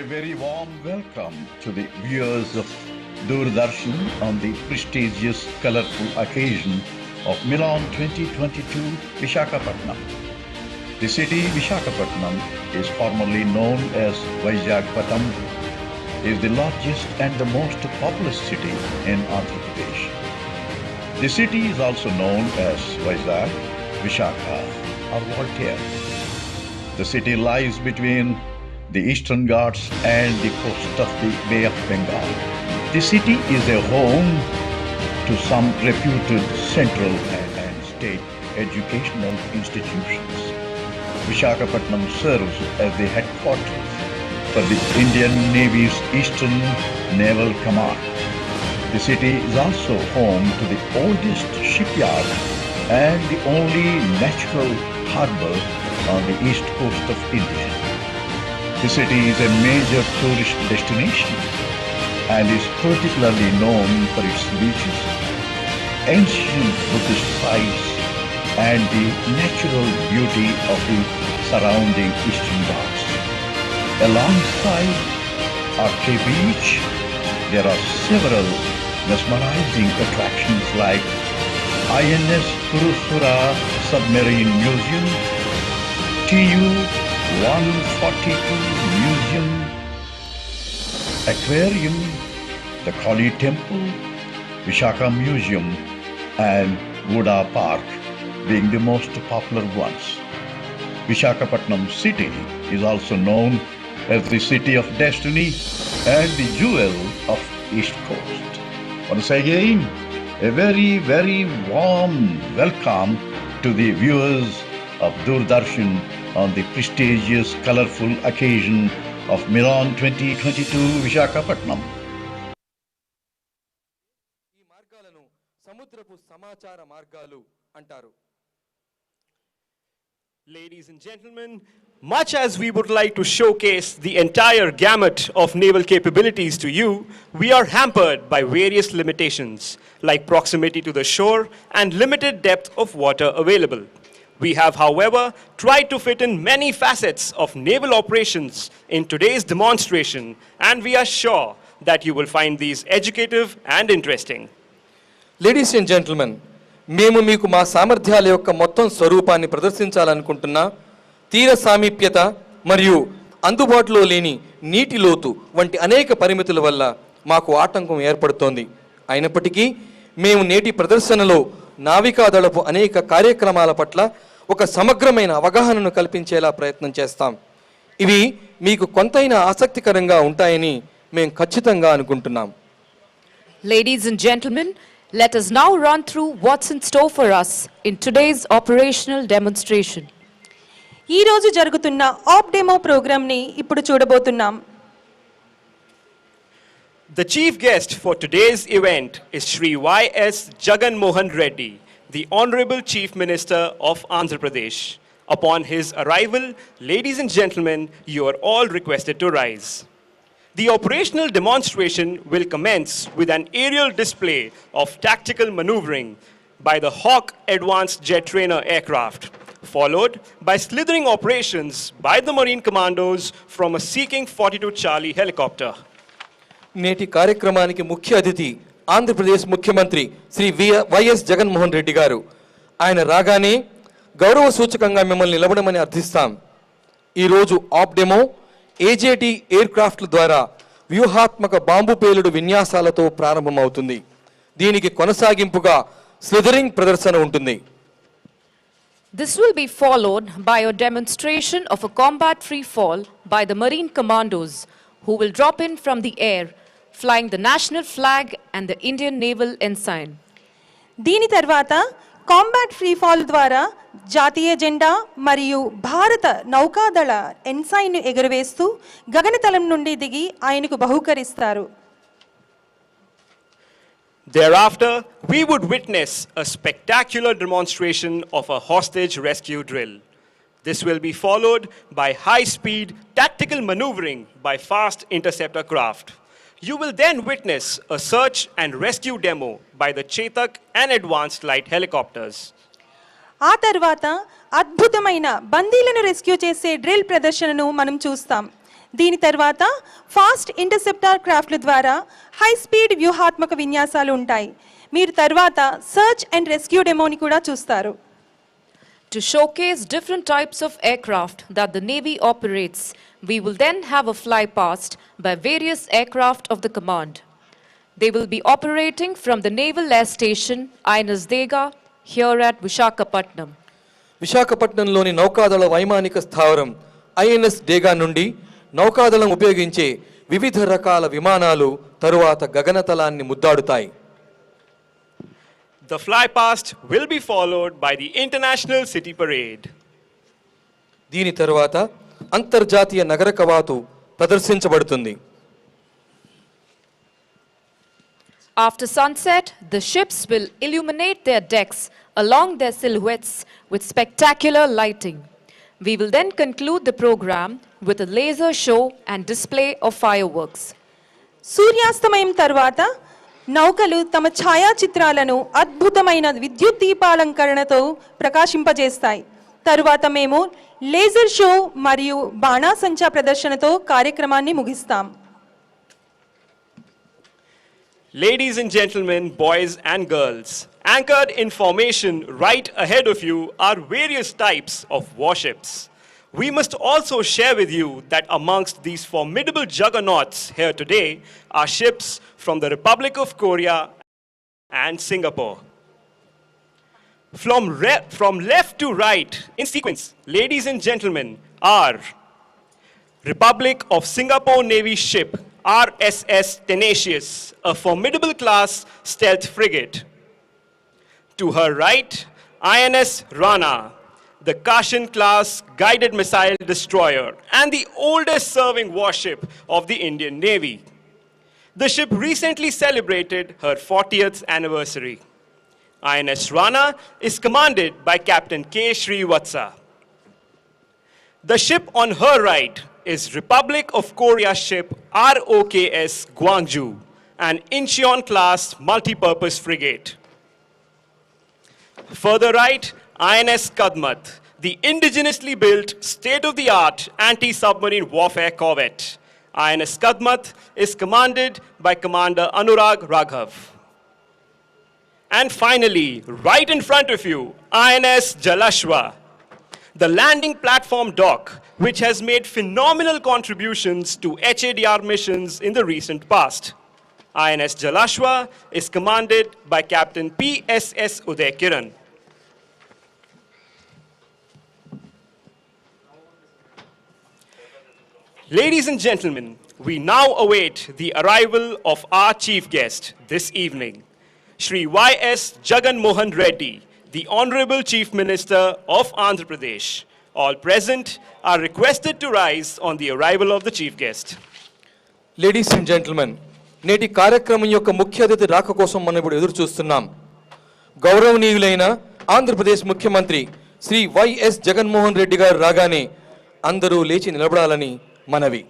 A very warm welcome to the viewers of Doordarshan on the prestigious, colorful occasion of MILAN 2022 Vishakhapatnam. The city Vishakhapatnam is formerly known as Vishakhapatnam, is the largest and the most populous city in Andhra Pradesh. The city is also known as Vizag, Vishakha or Voltaire. The city lies between the Eastern Ghats and the coast of the Bay of Bengal. The city is a home to some reputed central and state educational institutions. Vishakhapatnam serves as the headquarters for the Indian Navy's Eastern Naval Command. The city is also home to the oldest shipyard and the only natural harbor on the east coast of India. The city is a major tourist destination and is particularly known for its beaches, ancient Buddhist sites, and the natural beauty of the surrounding Eastern Ghats. Alongside Arke Beach, there are several mesmerizing attractions like INS Kurusura Submarine Museum, TU-142 Museum, Aquarium, the Kali Temple, Vishakha Museum, and Buddha Park being the most popular ones. Vishakhapatnam city is also known as the City of Destiny and the Jewel of East Coast. Once again, a very, very warm welcome to the viewers of Doordarshan on the prestigious, colorful occasion of MILAN 2022 Vishakhapatnam. ఈ మార్గాలను సముద్రపు సమాచార మార్గాలు అంటారు. Ladies and gentlemen, much as we would like to showcase the entire gamut of naval capabilities to you, we are hampered by various limitations like proximity to the shore and limited depth of water available. We have, however, tried to fit in many facets of naval operations in today's demonstration, and we are sure that you will find these educative and interesting. Ladies and gentlemen, మేము మీకు మా సామర్థ్యాల యొక్క మొత్తం స్వరూపాన్ని ప్రదర్శించాలనుకుంటున్నా తీర సామీప్యత మరియు అందుబాటులో లేని నీటి లోతు వంటి అనేక పరిమితుల వల్ల మాకు ఆటంకం ఏర్పడుతోంది. అయినప్పటికీ మేము నేటి ప్రదర్శనలో నావికాదళపు అనేక కార్యక్రమాల పట్ల ఒక సమగ్రమైన అవగాహనను కల్పించేలా ప్రయత్నం చేస్తాం. ఇవి మీకు కొంతైనా ఆసక్తికరంగా ఉంటాయని మేము ఖచ్చితంగా అనుకుంటున్నాం. Ladies and gentlemen, let us now run through what's in store for us in today's operational demonstration. ఈ రోజు జరుగుతున్న ఆప్ డెమో ప్రోగ్రామ్ ని ఇప్పుడు చూడబోతున్నాం. The chief guest for today's event is Shri Y.S. Jagan Mohan Reddy, the Honorable Chief Minister of Andhra Pradesh. Upon his arrival, ladies and gentlemen, you are all requested to rise. The operational demonstration will commence with an aerial display of tactical maneuvering by the Hawk Advanced Jet Trainer aircraft, followed by slithering operations by the Marine Commandos from a Seeking 42 Charlie helicopter. నేటి కార్యక్రమానికి ముఖ్య అతిథి ఆంధ్రప్రదేశ్ ముఖ్యమంత్రి Shri YS Jaganmohan Reddy గారు. ఆయన రాగానే గౌరవ సూచకంగా మిమ్మల్ని నిలబడమని అర్థిస్తాం. ఈరోజు ఆప్ డెమో ఏజేటీ ఎయిర్ క్రాఫ్ట్ల ద్వారా వ్యూహాత్మక బాంబు పేలుడు విన్యాసాలతో ప్రారంభమవుతుంది. దీనికి కొనసాగింపుగా స్లిథరింగ్ ప్రదర్శన ఉంటుంది. This will be followed by a demonstration of a combat free fall by the Marine Commandos, who will drop in from the air, flying the national flag and the Indian Naval Ensign. దీని తర్వాత combat free fall ద్వారా జాతీయ జెండా మరియు భారత నౌకాదళ ensign ఎగురవేస్తూ గగనతలం నుండి దిగి ఆయనకు బహూకరిస్తారు. Thereafter, we would witness a spectacular demonstration of a hostage rescue drill. This will be followed by high-speed tactical maneuvering by fast interceptor craft. You will then witness a search and rescue demo by the Chetak and advanced light helicopters. ఆ తర్వాత అద్భుతమైన బందీలను rescue చేసే drill ప్రదర్శనను మనం చూస్తాం. దీని తర్వాత fast interceptor క్రాఫ్ట్ల ద్వారా హై స్పీడ్ వ్యూహాత్మక విన్యాసాలు ఉంటాయి. మీరు తర్వాత సర్చ్ అండ్ రెస్క్యూ డెమోని కూడా చూస్తారు. To showcase different types of aircraft that the Navy operates, we will then have a fly past by various aircraft of the command. They will be operating from the Naval Air Station INS Dega here at Vishakhapatnam. విశాఖపట్నంలోని నౌకాదళ వైమానిక స్థావరం INS డేగా నుండి నౌకాదళం ఉపయోగించే వివిధ రకాల విమానాలు తరువాత గగనతలాన్ని ముద్దాడుతాయి. The fly past will be followed by the International City Parade. దీని తరువాత అంతర్జాతీయ నగర కవాతు ప్రదర్శించబడుతుంది. After sunset, the ships will illuminate their decks along their silhouettes with spectacular lighting. We will then conclude the program with a laser show and display of fireworks. సూర్యాస్తమయం తర్వాత నౌకలు తమ ఛాయాచిత్రాలను అద్భుతమైన విద్యుత్ దీపాలంకరణతో ప్రకాశింపజేస్తాయి. తరువాత మేము లేజర్ షో మరియు బాణాసంచా ప్రదర్శనతో కార్యక్రమాన్ని ముగిస్తాం. Ladies and gentlemen, boys and girls, anchored in formation right ahead of you are various types of warships. We must also share with you that amongst these formidable juggernauts here today are ships from the Republic of Korea and Singapore. From left to right, in sequence, ladies and gentlemen, are Republic of Singapore Navy ship RSS Tenacious, a formidable class stealth frigate. To her right, INS Rana, the Kashin class guided missile destroyer and the oldest serving warship of the Indian Navy. The ship recently celebrated her 40th anniversary. INS Rana is commanded by Captain K. Srivatsa. The ship on her right is Republic of Korea ship ROKS Gwangju, an Incheon class multi-purpose frigate. Further right, INS Kadmat, the indigenously built state-of-the-art anti-submarine warfare corvette. INS Kadmat is commanded by Commander Anurag Raghav. And finally, right in front of you, INS Jalashwa, the landing platform dock, which has made phenomenal contributions to HADR missions in the recent past. INS Jalashwa is commanded by Captain PSS Uday Kiran. Ladies and gentlemen, we now await the arrival of our chief guest this evening, Shri Y.S. Jagan Mohan Reddy, the Honorable Chief Minister of Andhra Pradesh. All present are requested to rise on the arrival of the chief guest. Ladies and gentlemen, నేటి కార్యక్రమం యొక్క ముఖ్య అతిథి రాక కోసం మనం ఇప్పుడు ఎదురు చూస్తున్నాం. గౌరవనీయులైన ఆంధ్రప్రదేశ్ ముఖ్యమంత్రి శ్రీ వైఎస్ జగన్మోహన్ రెడ్డి గారు రాగానే అందరూ లేచి నిలబడాలని మనవి.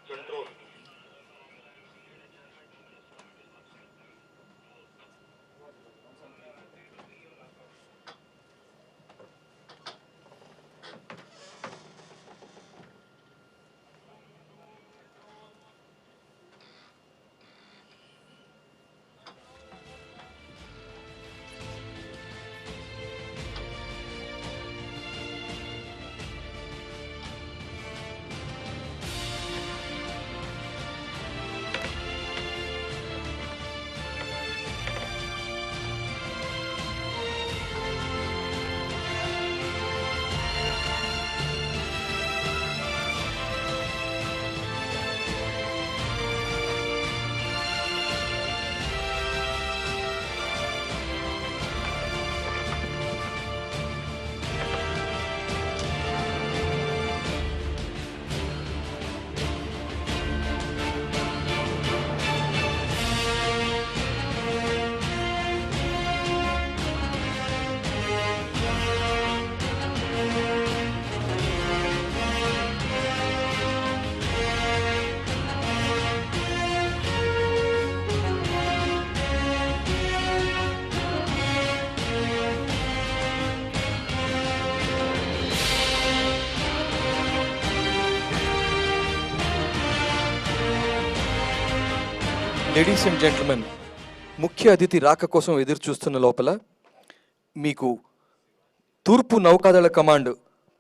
Control. లేడీస్ అండ్ జెంట్మెన్, ముఖ్య అతిథి రాక కోసం ఎదురు చూస్తున్న లోపల మీకు తూర్పు నౌకాదళ కమాండ్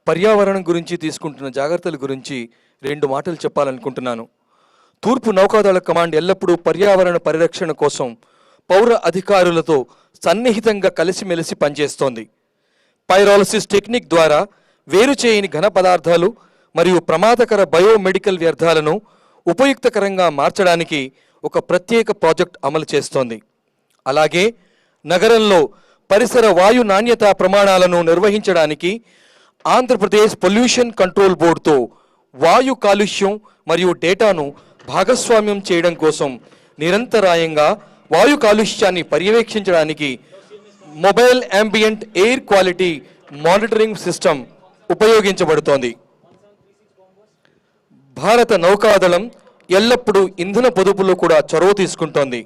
పర్యావరణం గురించి తీసుకుంటున్న జాగ్రత్తల గురించి 2 మాటలు చెప్పాలనుకుంటున్నాను. తూర్పు నౌకాదళ కమాండ్ ఎల్లప్పుడూ పర్యావరణ పరిరక్షణ కోసం పౌర అధికారులతో సన్నిహితంగా కలిసిమెలిసి పనిచేస్తోంది. పైరాలసిస్ టెక్నిక్ ద్వారా వేరు చేయని ఘన పదార్థాలు మరియు ప్రమాదకర బయోమెడికల్ వ్యర్థాలను ఉపయుక్తకరంగా మార్చడానికి ఒక ప్రత్యేక ప్రాజెక్ట్ అమలు చేస్తోంది. అలాగే నగరంలో పరిసర వాయు నాణ్యతా ప్రమాణాలను నిర్వహించడానికి ఆంధ్రప్రదేశ్ పొల్యూషన్ కంట్రోల్ బోర్డుతో వాయు కాలుష్యం మరియు డేటాను భాగస్వామ్యం చేయడం కోసం నిరంతరాయంగా వాయు కాలుష్యాన్ని పర్యవేక్షించడానికి mobile ambient air quality monitoring system ఉపయోగించబడుతోంది. భారత నౌకాదళం ఎల్లప్పుడూ ఇంధన పొదుపులో కూడా చొరవ తీసుకుంటోంది.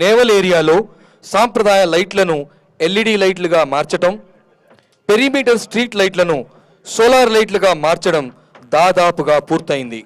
నేవల్ ఏరియాలో సాంప్రదాయ లైట్లను ఎల్ఈడి లైట్లుగా మార్చడం, పెరిమీటర్ స్ట్రీట్ లైట్లను సోలార్ లైట్లుగా మార్చడం దాదాపుగా పూర్తయింది.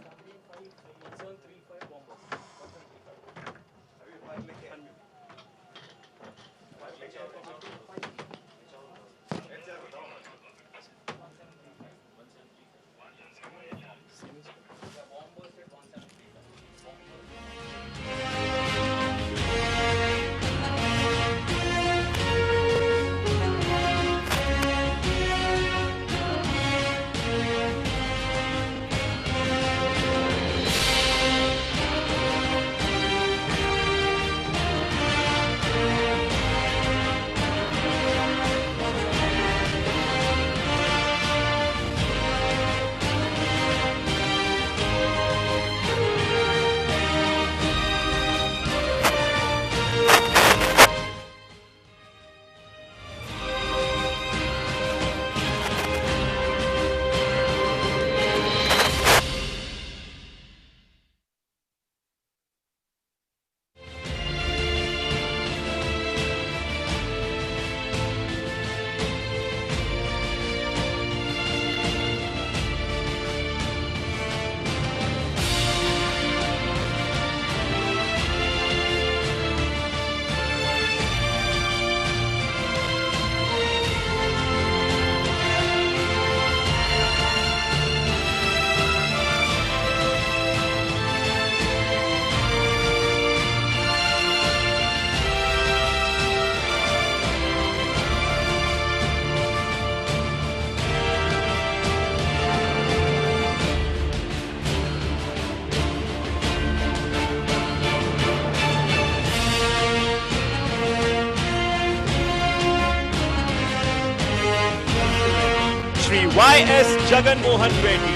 Shri Y.S. Jagan Mohan Reddy,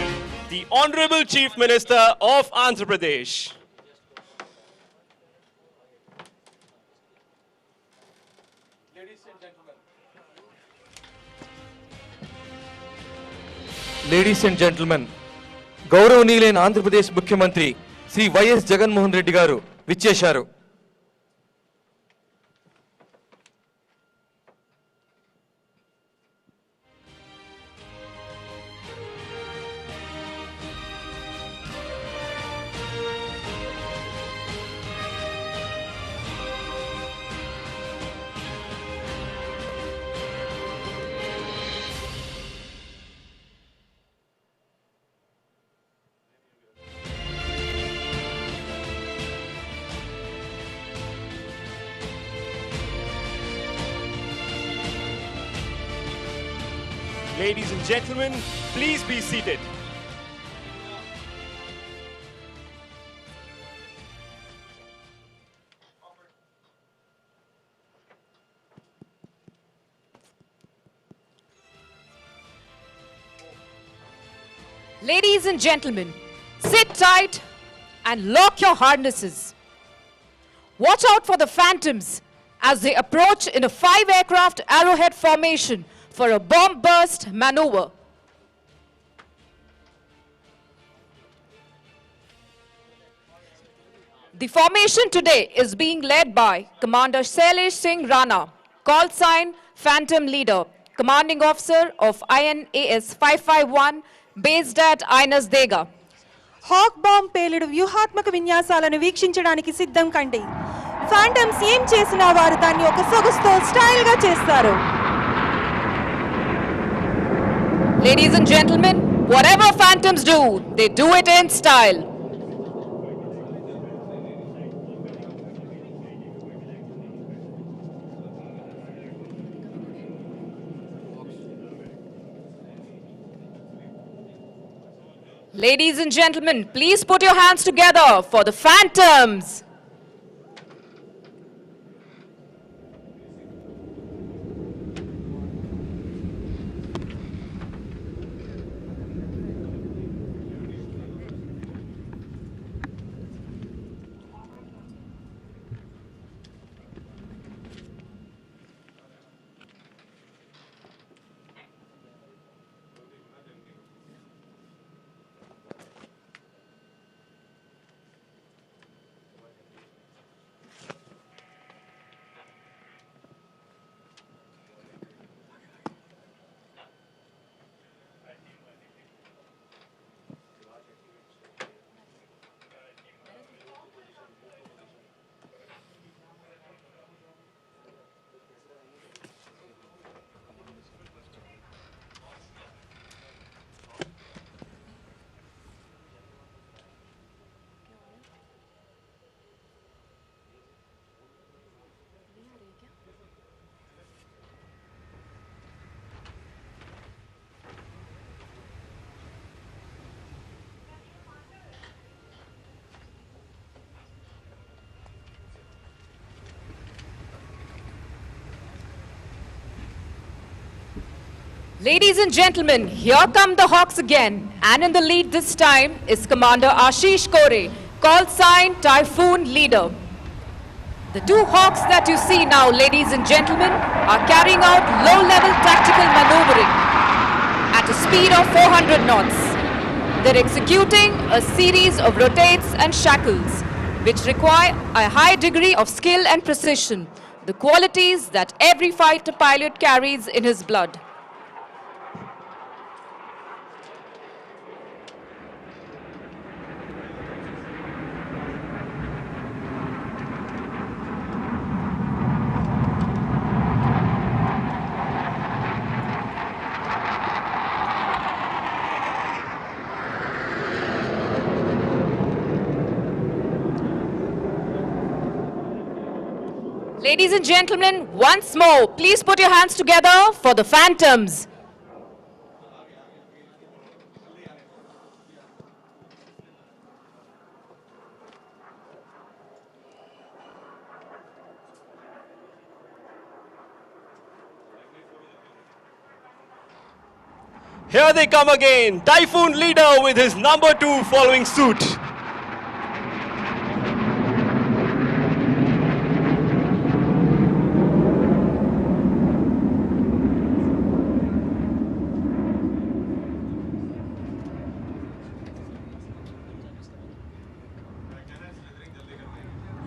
the Honorable Chief Minister of Andhra Pradesh. Ladies and gentlemen, గౌరవనీయులైన ఆంధ్రప్రదేశ్ ముఖ్యమంత్రి శ్రీ వైఎస్ జగన్మోహన్ రెడ్డి గారు విచ్చేశారు. Ladies and gentlemen, please be seated. Ladies and gentlemen, sit tight and lock your harnesses. Watch out for the phantoms as they approach in a 5-aircraft arrowhead formation for a bomb burst maneuver. The formation today is being led by Commander Shailesh Singh Rana, call sign Phantom Leader, Commanding Officer of INAS 551, based at Ainas Dega. Hawk bomb పేలుడు వ్యూహాత్మక విన్యాసాలను వీక్షించడానికి సిద్ధం కండి. ఫ్యాంటమ్స్ ఏం చేసినా వారు దాన్ని ఒక సొగసుతో స్టైల్గా చేస్తారు. Ladies and gentlemen, whatever phantoms do, they do it in style. Ladies and gentlemen, please put your hands together for the phantoms. Ladies and gentlemen, here come the Hawks again, and in the lead this time is Commander Ashish Kore, call sign Typhoon Leader. The two Hawks that you see now, ladies and gentlemen, are carrying out low-level tactical maneuvering at a speed of 400 knots. They're executing a series of rotates and shackles, which require a high degree of skill and precision, the qualities that every fighter pilot carries in his blood. Ladies and gentlemen, once more, please put your hands together for the Phantoms. Here they come again, Typhoon Leader with his number 2 following suit.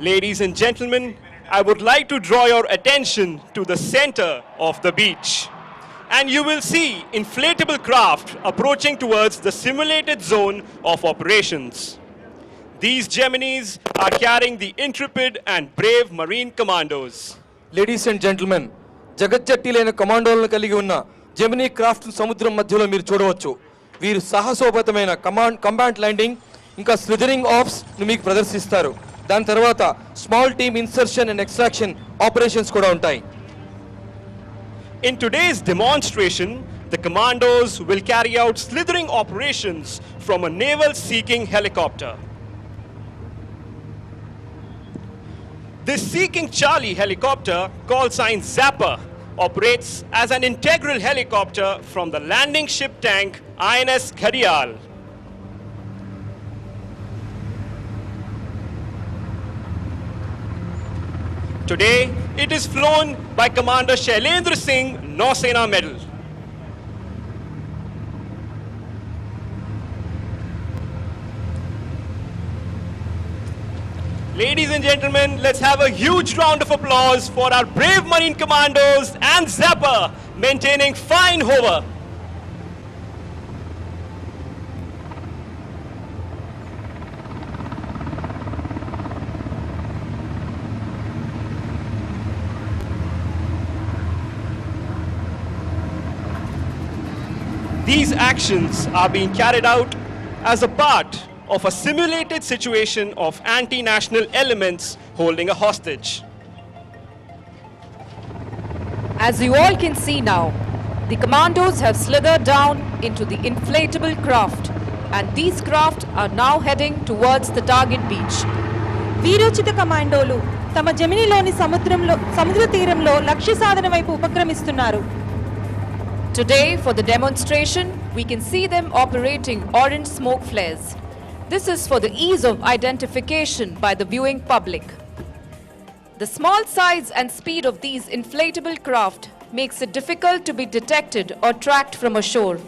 Ladies and gentlemen, I would like to draw your attention to the center of the beach. And you will see inflatable craft approaching towards the simulated zone of operations. These Geminis are carrying the intrepid and brave Marine commandos. Ladies and gentlemen, జగజ్జట్టిలైన కమాండోలను కలిగి ఉన్న Gemini craft సముద్రం మధ్యలో మీరు చూడవచ్చు. వీరు సాహసోపేతమైన కంబాట్ ల్యాండింగ్ ఇంకా స్లిథరింగ్ ఆఫ్స్ ను మీకు ప్రదర్శిస్తారు. దాని తర్వాత small team insertion and extraction operations కూడా ఉంటాయి. In today's demonstration, the commandos will carry out slithering operations from a naval-seeking helicopter. This Seeking Charlie helicopter, call sign Zapper, operates as an integral helicopter from the landing ship tank INS Ghadial. Today, it is flown by Commander Shailendra Singh, Nausena Medal. Ladies and gentlemen, let's have a huge round of applause for our brave Marine Commandos and Zapper maintaining fine hover. These actions are being carried out as a part of a simulated situation of anti-national elements holding a hostage. As you all can see now, the commandos have slithered down into the inflatable craft, and these craft are now heading towards the target beach. వీరోచిత కమాండోలు తమ జమినీలోని సముద్ర తీరంలో లక్ష్య సాధన వైపు ఉపక్రమిస్తున్నారు. Today, for the demonstration, we can see them operating orange smoke flares. This is for the ease of identification by the viewing public. The small size and speed of these inflatable craft makes it difficult to be detected or tracked from ashore.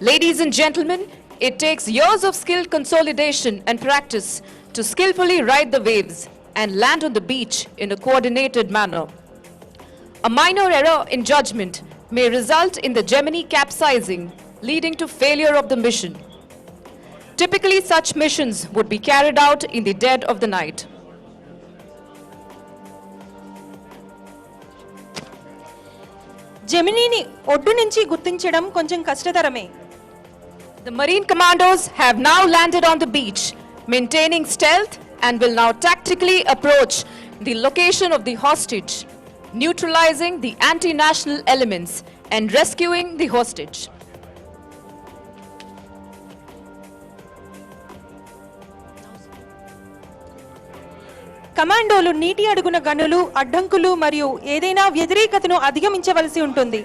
Ladies and gentlemen, it takes years of skill consolidation and practice to skillfully ride the waves and land on the beach in a coordinated manner. A minor error in judgment may result in the Gemini capsizing, leading to failure of the mission. Typically, such missions would be carried out in the dead of the night. జెమినీని ఒడ్డు నుంచి గుర్తించడం కొంచెం కష్టతరమే. The Marine commandos have now landed on the beach, maintaining stealth, and will now tactically approach the location of the hostage, neutralizing the anti-national elements and rescuing the hostage. కమాండోలు నీటి అడుగున గనులు, అడ్డంకులు మరియు ఏదైనా వ్యతిరేకతను అధిగమించవలసి ఉంటుంది.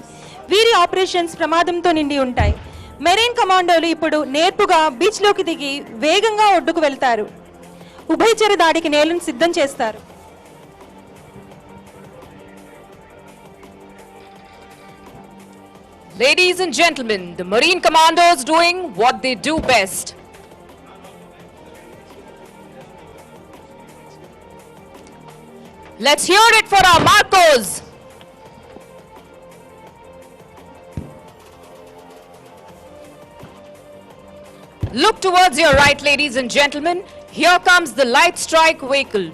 వీరి ఆపరేషన్స్ ప్రమాదంతో నిండి ఉంటాయి. మెరైన్ కమాండోలు ఇప్పుడు నేర్పుగా బీచ్లోకి దిగి వేగంగా ఒడ్డుకు వెళ్తారు. ఉభయచర దాడికి నేలను సిద్ధం చేస్తారు. Ladies and gentlemen, the Marine commandos doing what they do best. Let's hear it for our Marcos. Look towards your right, ladies and gentlemen. Here comes the light strike vehicle.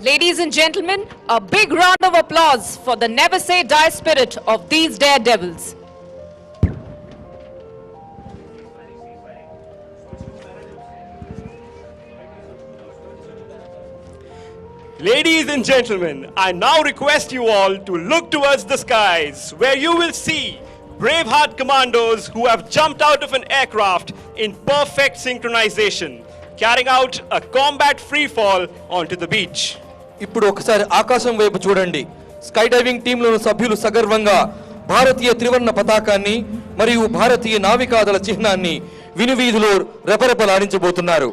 Ladies and gentlemen, a big round of applause for the never say die spirit of these daredevils. Ladies and gentlemen, I now request you all to look towards the skies, where you will see braveheart commandos who have jumped out of an aircraft in perfect synchronization, carrying out a combat free fall onto the beach. ఇప్పుడు ఒకసారి ఆకాశం వైపు చూడండి. Sky diving టీంలోని సభ్యులు సగర్వంగా భారతీయ త్రివర్ణ పతాకాన్ని మరియు భారతీయ నావికాదళ చిహ్నాన్ని వినువీధిలో రెపరెపలాడించబోతున్నారు.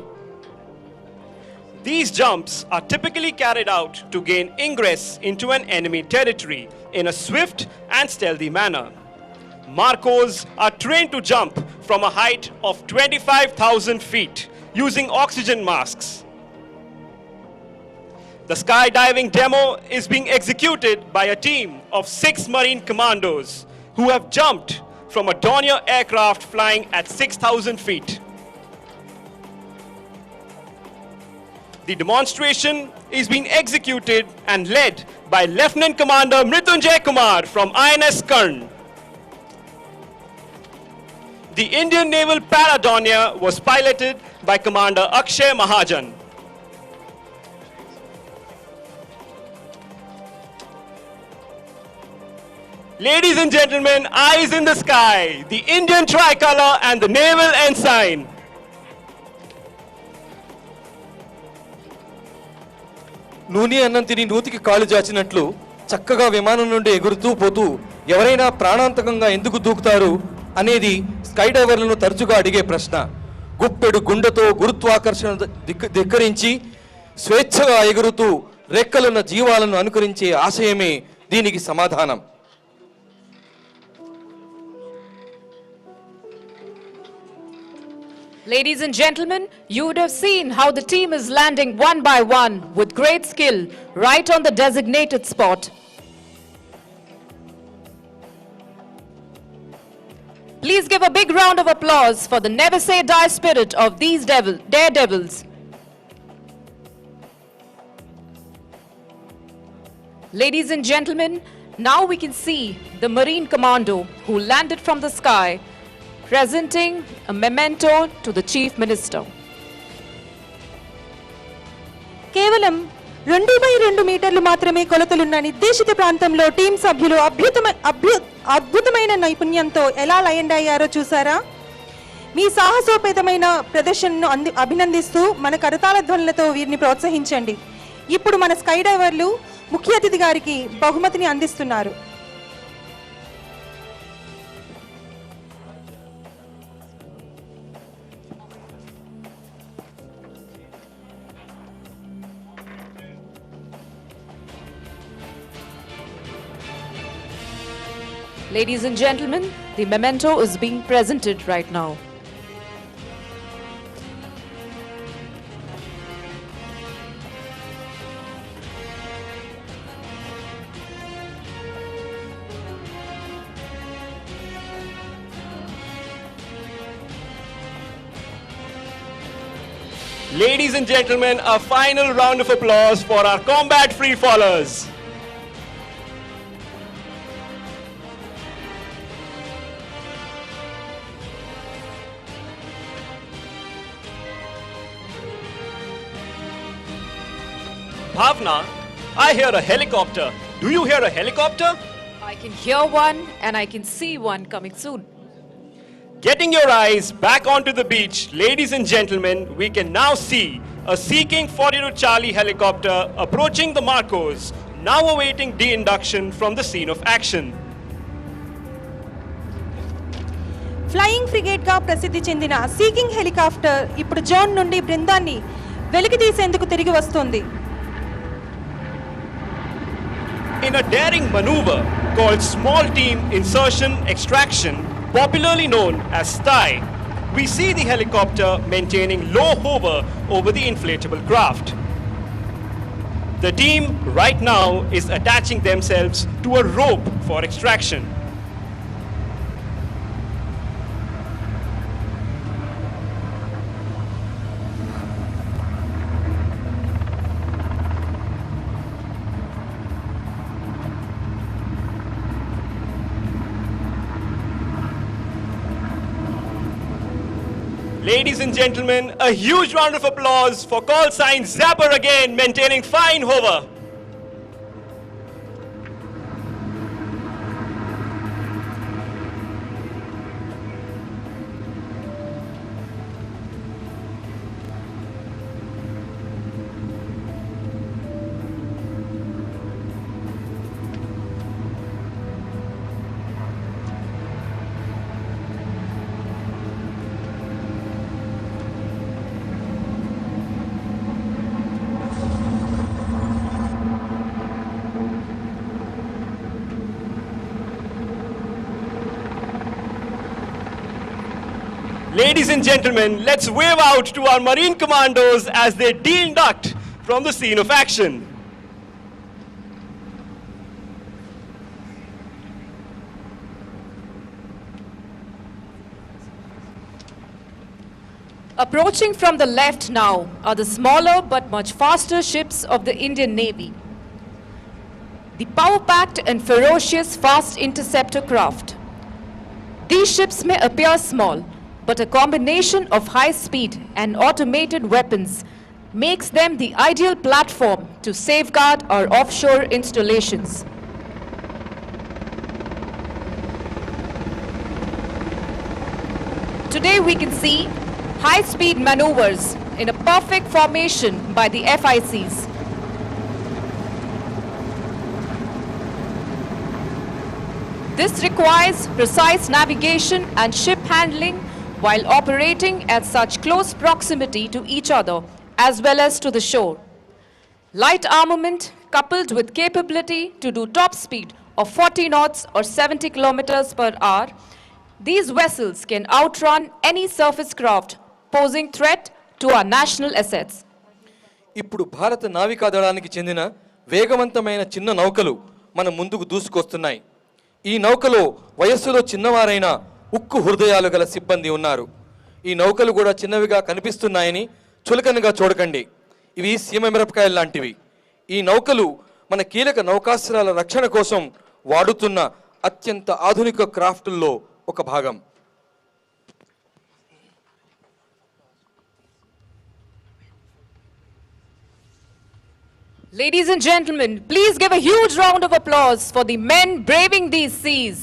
These jumps are typically carried out to gain ingress into an enemy territory in a swift and stealthy manner. Marcos are trained to jump from a height of 25,000 feet using oxygen masks. The skydiving demo is being executed by a team of 6 Marine commandos who have jumped from a Dornier aircraft flying at 6,000 feet. The demonstration is being executed and led by Lieutenant Commander Mrityunjay Kumar from INS Karn. The Indian Naval Paradornier was piloted by Commander Akshay Mahajan. Ladies and gentlemen, eyes in the sky, the Indian tricolor and the naval ensign. నూనె అన్నం తిని నూతికి కాలు జాచినట్లు చక్కగా విమానం నుండి ఎగురుతూ పోతూ ఎవరైనా ప్రాణాంతకంగా ఎందుకు దూకుతారు అనేది స్కై డైవర్లను తరచుగా అడిగే ప్రశ్న. గుప్పెడు గుండెతో గురుత్వాకర్షణ ధిక్కరించి స్వేచ్ఛగా ఎగురుతూ రెక్కలున్న జీవాలను అనుకరించే ఆశయమే దీనికి సమాధానం. Ladies and gentlemen, you would have seen how the team is landing one by one with great skill right on the designated spot. Please give a big round of applause for the never say die spirit of these daredevils. Ladies and gentlemen, now we can see the Marine Commando who landed from the sky, presenting a memento to the Chief Minister. కేవలం 2x2 మీటర్లు మాత్రమే కొలతలున్న నిర్దేశిత ప్రాంతంలో team సభ్యులు అద్భుతమైన నైపుణ్యంతో ఎలా land అయ్యారో చూసారా? మీ సాహసోపేతమైన ప్రదర్శనను అభినందిస్తూ మన కరతాళ ధ్వనులతో వీరిని ప్రోత్సహించండి. ఇప్పుడు మన స్కై డైవర్లు ముఖ్య అతిథి గారికి బహుమతిని అందిస్తున్నారు. Ladies and gentlemen, the memento is being presented right now. Ladies and gentlemen, a final round of applause for our combat free fallers. Bhavna, I hear a helicopter. Do you hear a helicopter? I can hear one and I can see one coming soon. Getting your eyes back onto the beach, ladies and gentlemen, we can now see a Seeking 42 Charlie helicopter approaching the Marcos, now awaiting de-induction from the scene of action. Flying frigate గా ప్రసిద్ధి చెందిన seeking helicopter ఇప్పుడు zone నుండి బృందాన్ని వెలికి తీసేందుకు తిరిగి వస్తుంది. In a daring maneuver called Small Team Insertion Extraction, popularly known as STI, we see the helicopter maintaining low hover over the inflatable craft. The team right now is attaching themselves to a rope for extraction. Ladies and gentlemen, a huge round of applause for call sign Zapper again, maintaining fine hover. Ladies and gentlemen, let's wave out to our Marine Commandos as they de-induct from the scene of action. Approaching from the left now are the smaller but much faster ships of the Indian Navy. The power-packed and ferocious fast interceptor craft. These ships may appear small, but a combination of high speed and automated weapons makes them the ideal platform to safeguard our offshore installations. Today we can see high-speed maneuvers in a perfect formation by the FICs. This requires precise navigation and ship handling while operating at such close proximity to each other as well as to the shore. Light armament coupled with capability to do top speed of 40 knots or 70 kilometers per hour, these vessels can outrun any surface craft posing threat to our national assets. ఇప్పుడు భారత నావికాదళానికి చెందిన వేగవంతమైన చిన్న నౌకలు మన ముందుకు దూసుకొస్తున్నాయి. ఈ నౌకలో వయస్సులో చిన్నవారైన ఉక్కు హృదయాలు గల సిబ్బంది ఉన్నారు. ఈ నౌకలు కూడా చిన్నవిగా కనిపిస్తున్నాయని చులకనగా చూడకండి. ఇవి సీమమిరపకాయలు లాంటివి. ఈ నౌకలు మన కీలక నౌకాస్త్రాల రక్షణ కోసం వాడుతున్న అత్యంత ఆధునిక క్రాఫ్టుల్లో ఒక భాగం. Ladies and gentlemen, please give a huge round of applause for the men braving these seas.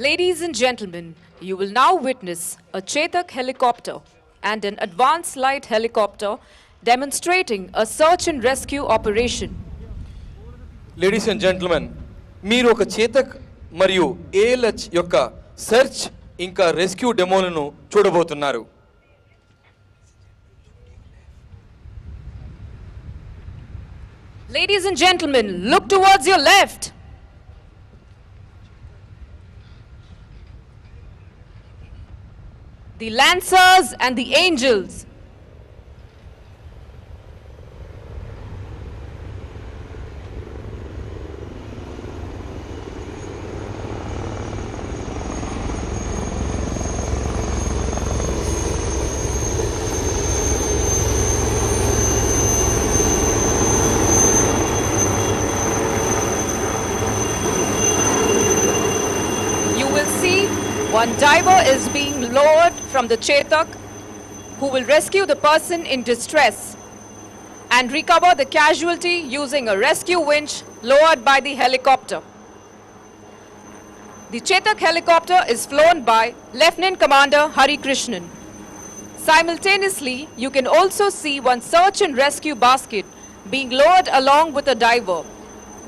Ladies and gentlemen, you will now witness a Chetak helicopter and an advanced light helicopter demonstrating a search and rescue operation. Ladies and gentlemen, మీరు ఒక చేతక్ మరియు AlH యొక్క search ఇంకా rescue డెమోలను చూడబోతున్నారు. Ladies and gentlemen, look towards your left. The Lancers and the Angels. One diver is being lowered from the Chetak, who will rescue the person in distress and recover the casualty using a rescue winch lowered by the helicopter. The Chetak helicopter is flown by Lieutenant Commander Hari Krishnan. Simultaneously, you can also see one search and rescue basket being lowered along with a diver,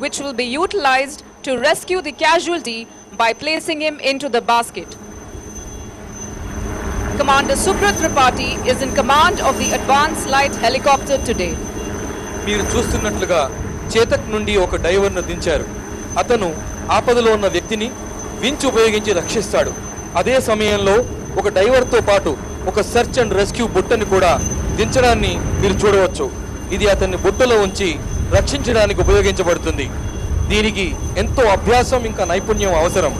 which will be utilized to rescue the casualty by placing him into the basket. Commander Subrat Tripathi is in command of the advanced light helicopter today. మీరు చూస్తున్నట్లుగా చేతక్ నుండి ఒక డైవర్ను దించారు. అతను ఆపదలో ఉన్న వ్యక్తిని winch ఉపయోగించి రక్షిస్తాడు. అదే సమయంలో ఒక డైవర్తో పాటు ఒక సెర్చ్ అండ్ రెస్క్యూ బుట్టని కూడా దించడాన్ని మీరు చూడవచ్చు. ఇది అతన్ని బుట్టలో ఉంచి రక్షించడానికి ఉపయోగించబడుతుంది. దీనికి ఎంతో అభ్యాసం ఇంకా నైపుణ్యం అవసరం.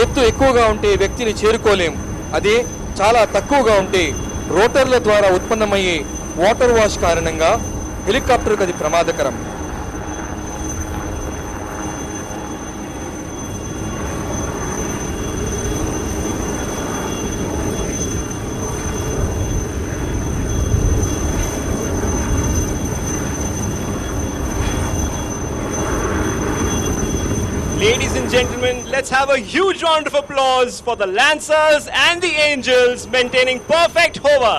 ఎత్తు ఎక్కువగా ఉంటే వ్యక్తిని చేరుకోలేం. అదే చాలా తక్కువగా ఉంటే రోటర్ల ద్వారా ఉత్పన్నమయ్యే వాటర్ వాష్ కారణంగా హెలికాప్టర్కి అది ప్రమాదకరం. Ladies and gentlemen, let's have a huge round of applause for the Lancers and the Angels maintaining perfect hover.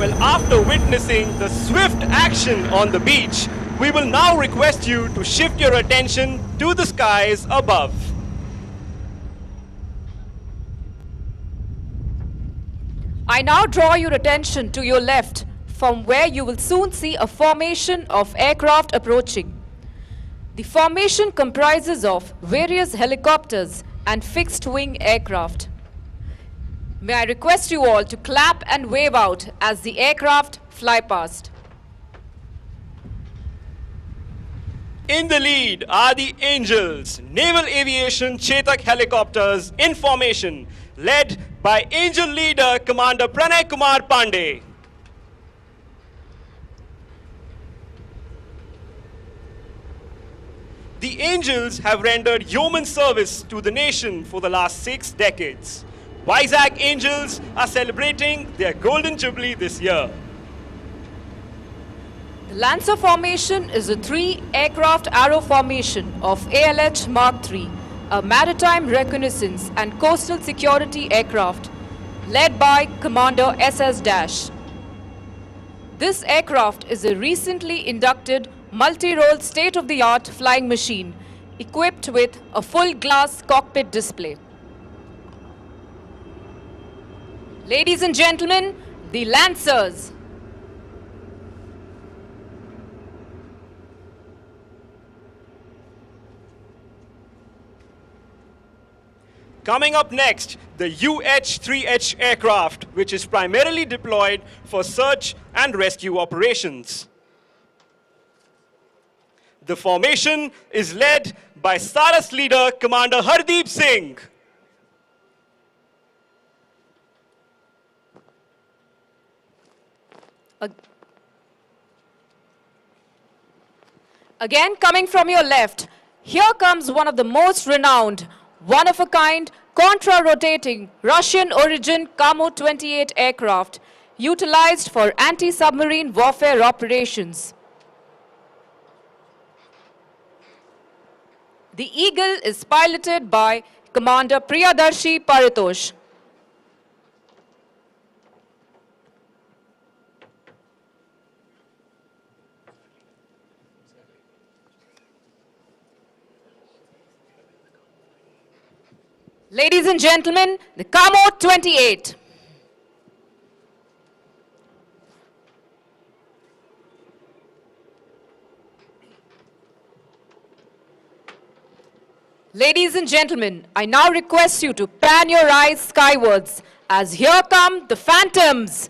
Well, after witnessing the swift action on the beach, we will now request you to shift your attention to the skies above. I now draw your attention to your left, from where you will soon see a formation of aircraft approaching. The formation comprises of various helicopters and fixed-wing aircraft. May I request you all to clap and wave out as the aircraft fly past. In the lead are the Angels, Naval Aviation Chetak helicopters in formation, led by Angel leader Commander Pranay Kumar Pandey. The angels have rendered yeoman service to the nation for the last 6 decades. Vizag Angels are celebrating their golden jubilee this year. The Lancer formation is a 3-aircraft arrow formation of ALH Mark III, a maritime reconnaissance and coastal security aircraft led by Commander SS Dash. This aircraft is a recently inducted multi-role state-of-the-art flying machine equipped with a full-glass cockpit display. Ladies and gentlemen, the Lancers. Coming up next, the UH-3H aircraft, which is primarily deployed for search and rescue operations. The formation is led by Saras leader Commander Hardeep Singh. Again, coming from your left, here comes one of the most renowned, one-of-a-kind, contra-rotating, Russian-origin Kamo-28 aircraft utilized for anti-submarine warfare operations. The Eagle is piloted by Commander Priyadarshi Paritosh. Ladies and gentlemen, the Kamo-28. Ladies and gentlemen, I now request you to pan your eyes skywards as here come the Phantoms.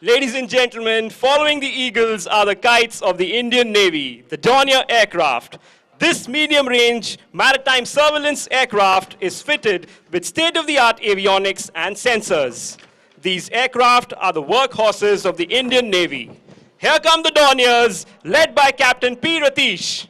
Ladies and gentlemen, following the Eagles are the kites of the Indian Navy, the Dornier aircraft. This medium-range maritime surveillance aircraft is fitted with state-of-the-art avionics and sensors. These aircraft are the workhorses of the Indian Navy. Here come the Dorniers, led by Captain P. Ratish.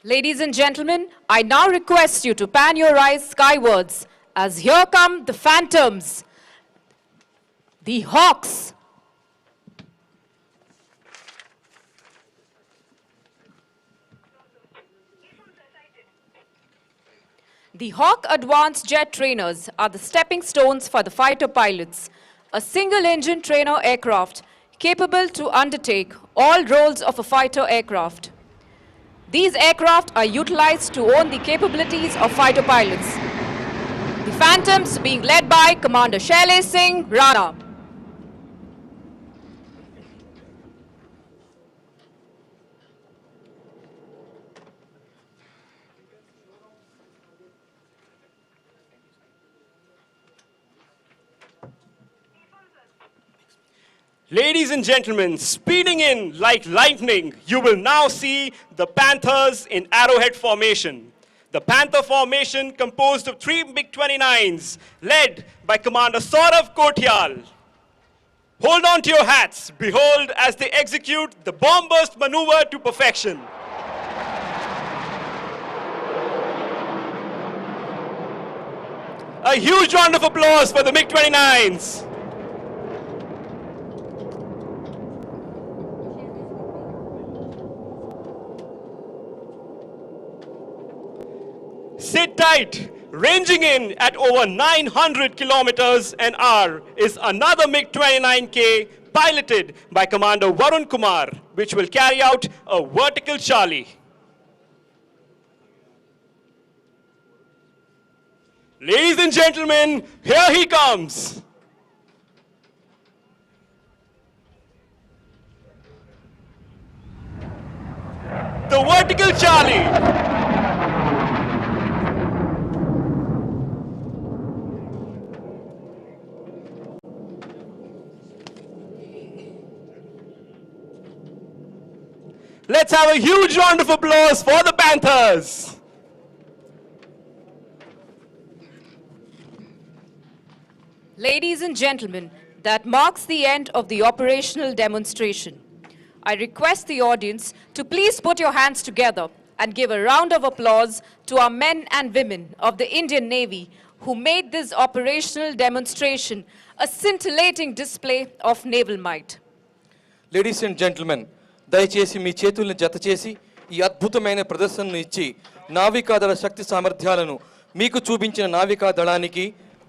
Ladies and gentlemen, I now request you to pan your eyes skywards as here come the Phantoms, the Hawks. The Hawk Advanced Jet Trainers are the stepping stones for the fighter pilots, a single-engine trainer aircraft capable to undertake all roles of a fighter aircraft. These aircraft are utilized to own the capabilities of fighter pilots. The Phantoms being led by Commander Shailesh Singh Rana. Ladies and gentlemen, speeding in like lightning, you will now see the Panthers in Arrowhead formation. The Panther formation composed of 3 MiG-29s, led by Commander Saurav Kotial. Hold on to your hats. Behold as they execute the bomb burst maneuver to perfection. A huge round of applause for the MiG-29s. Sit tight. Ranging in at over 900 kilometers an hour is another MiG-29K piloted by Commander Varun Kumar, which will carry out a vertical Charlie. Ladies and gentlemen, here he comes. The vertical Charlie. Let's have a huge round of applause for the Panthers. Ladies and gentlemen, that marks the end of the operational demonstration. I request the audience to please put your hands together and give a round of applause to our men and women of the Indian Navy who made this operational demonstration a scintillating display of naval might. Ladies and gentlemen, దయచేసి మీ చేతుల్ని జతచేసి ఈ అద్భుతమైన ప్రదర్శనను ఇచ్చి నావికాదళ శక్తి సామర్థ్యాలను మీకు చూపించిన నావికా దళానికి,